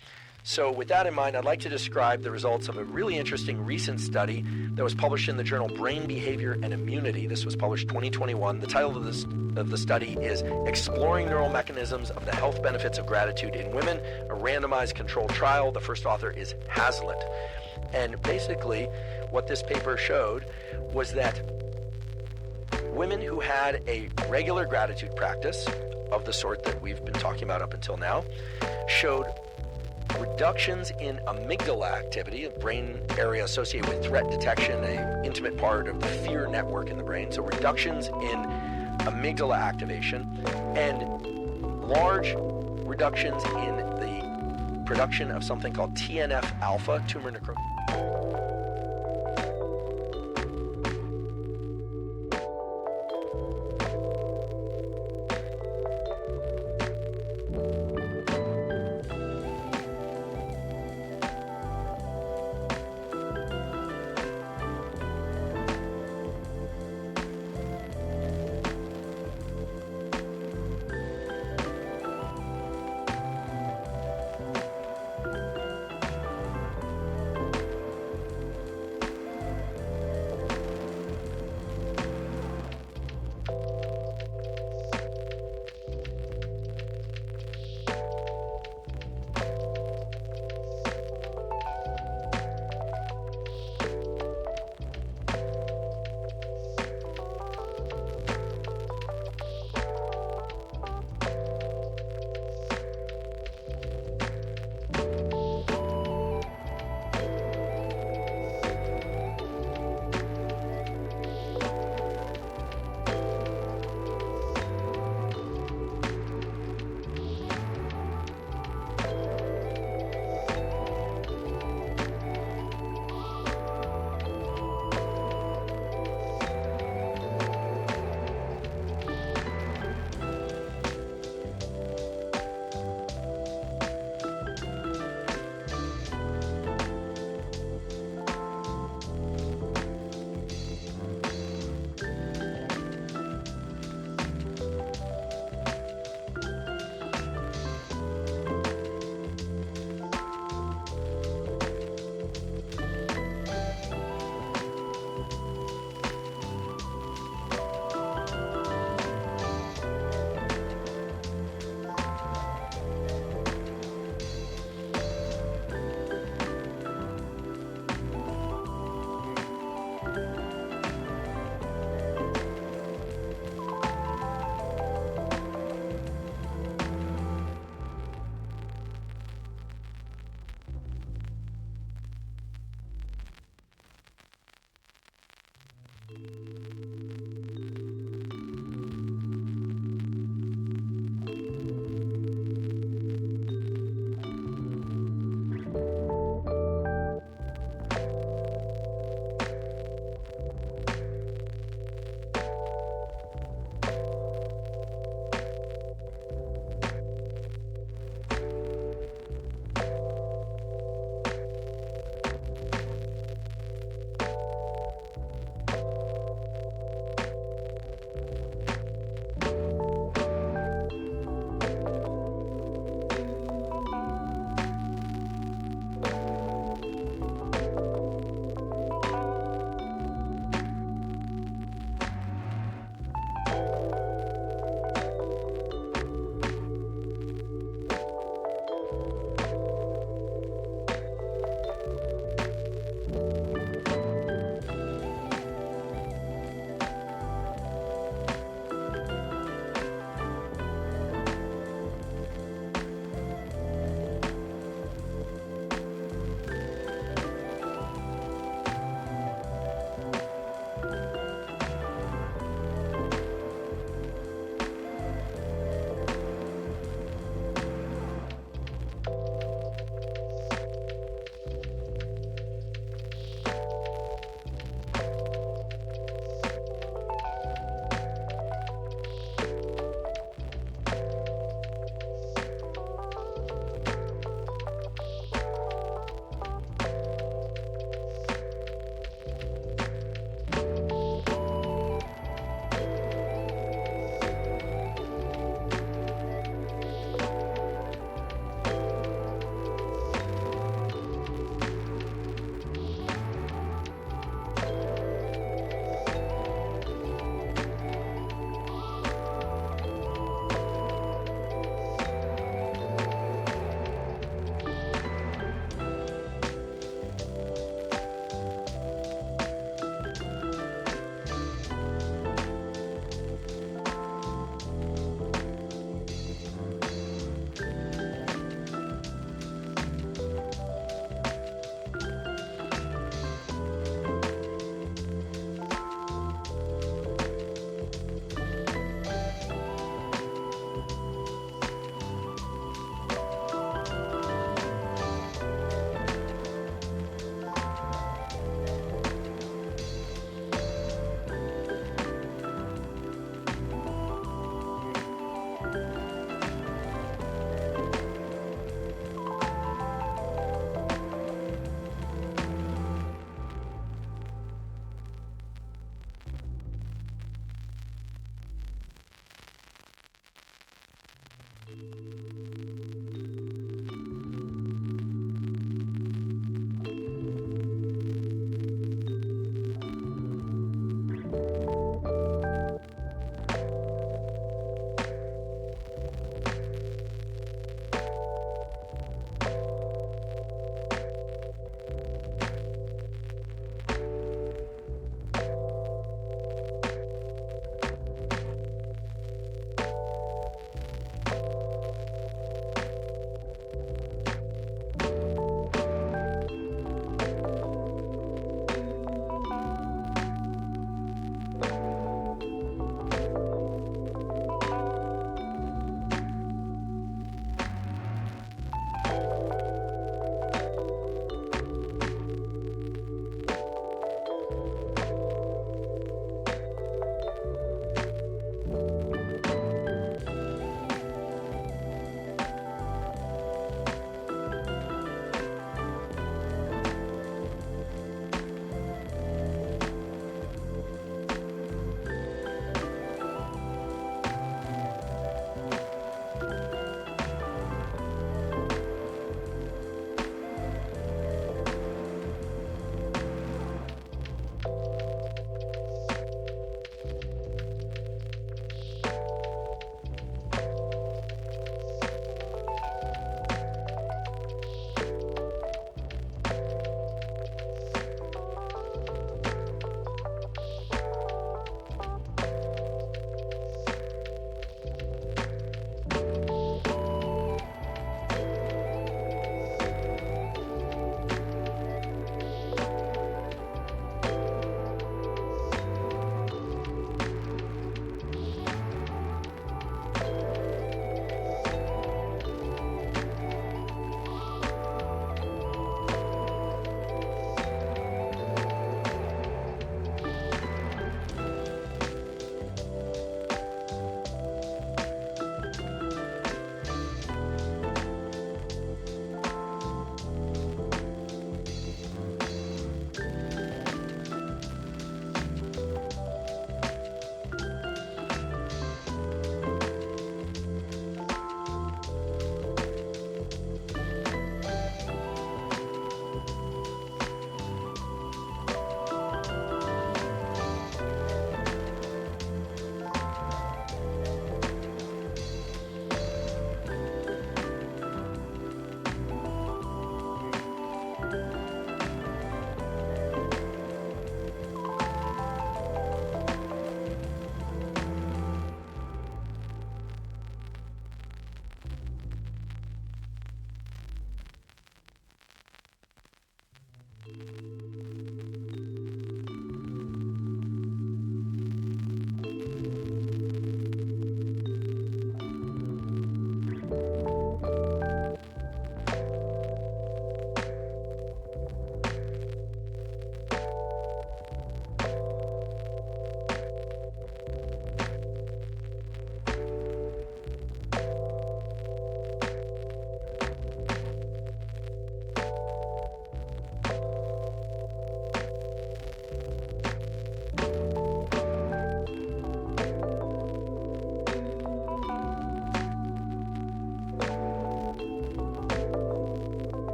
So with that in mind, I'd like to describe the results of a really interesting recent study that was published in the journal Brain Behavior and Immunity. This was published 2021. The title of the study is Exploring Neural Mechanisms of the Health Benefits of Gratitude in Women, a randomized controlled trial. The first author is Hazlitt. And basically, what this paper showed was that women who had a regular gratitude practice of the sort that we've been talking about up until now showed reductions in amygdala activity, a brain area associated with threat detection, an intimate part of the fear network in the brain. So reductions in amygdala activation and large reductions in the production of something called TNF-alpha, tumor necrosis.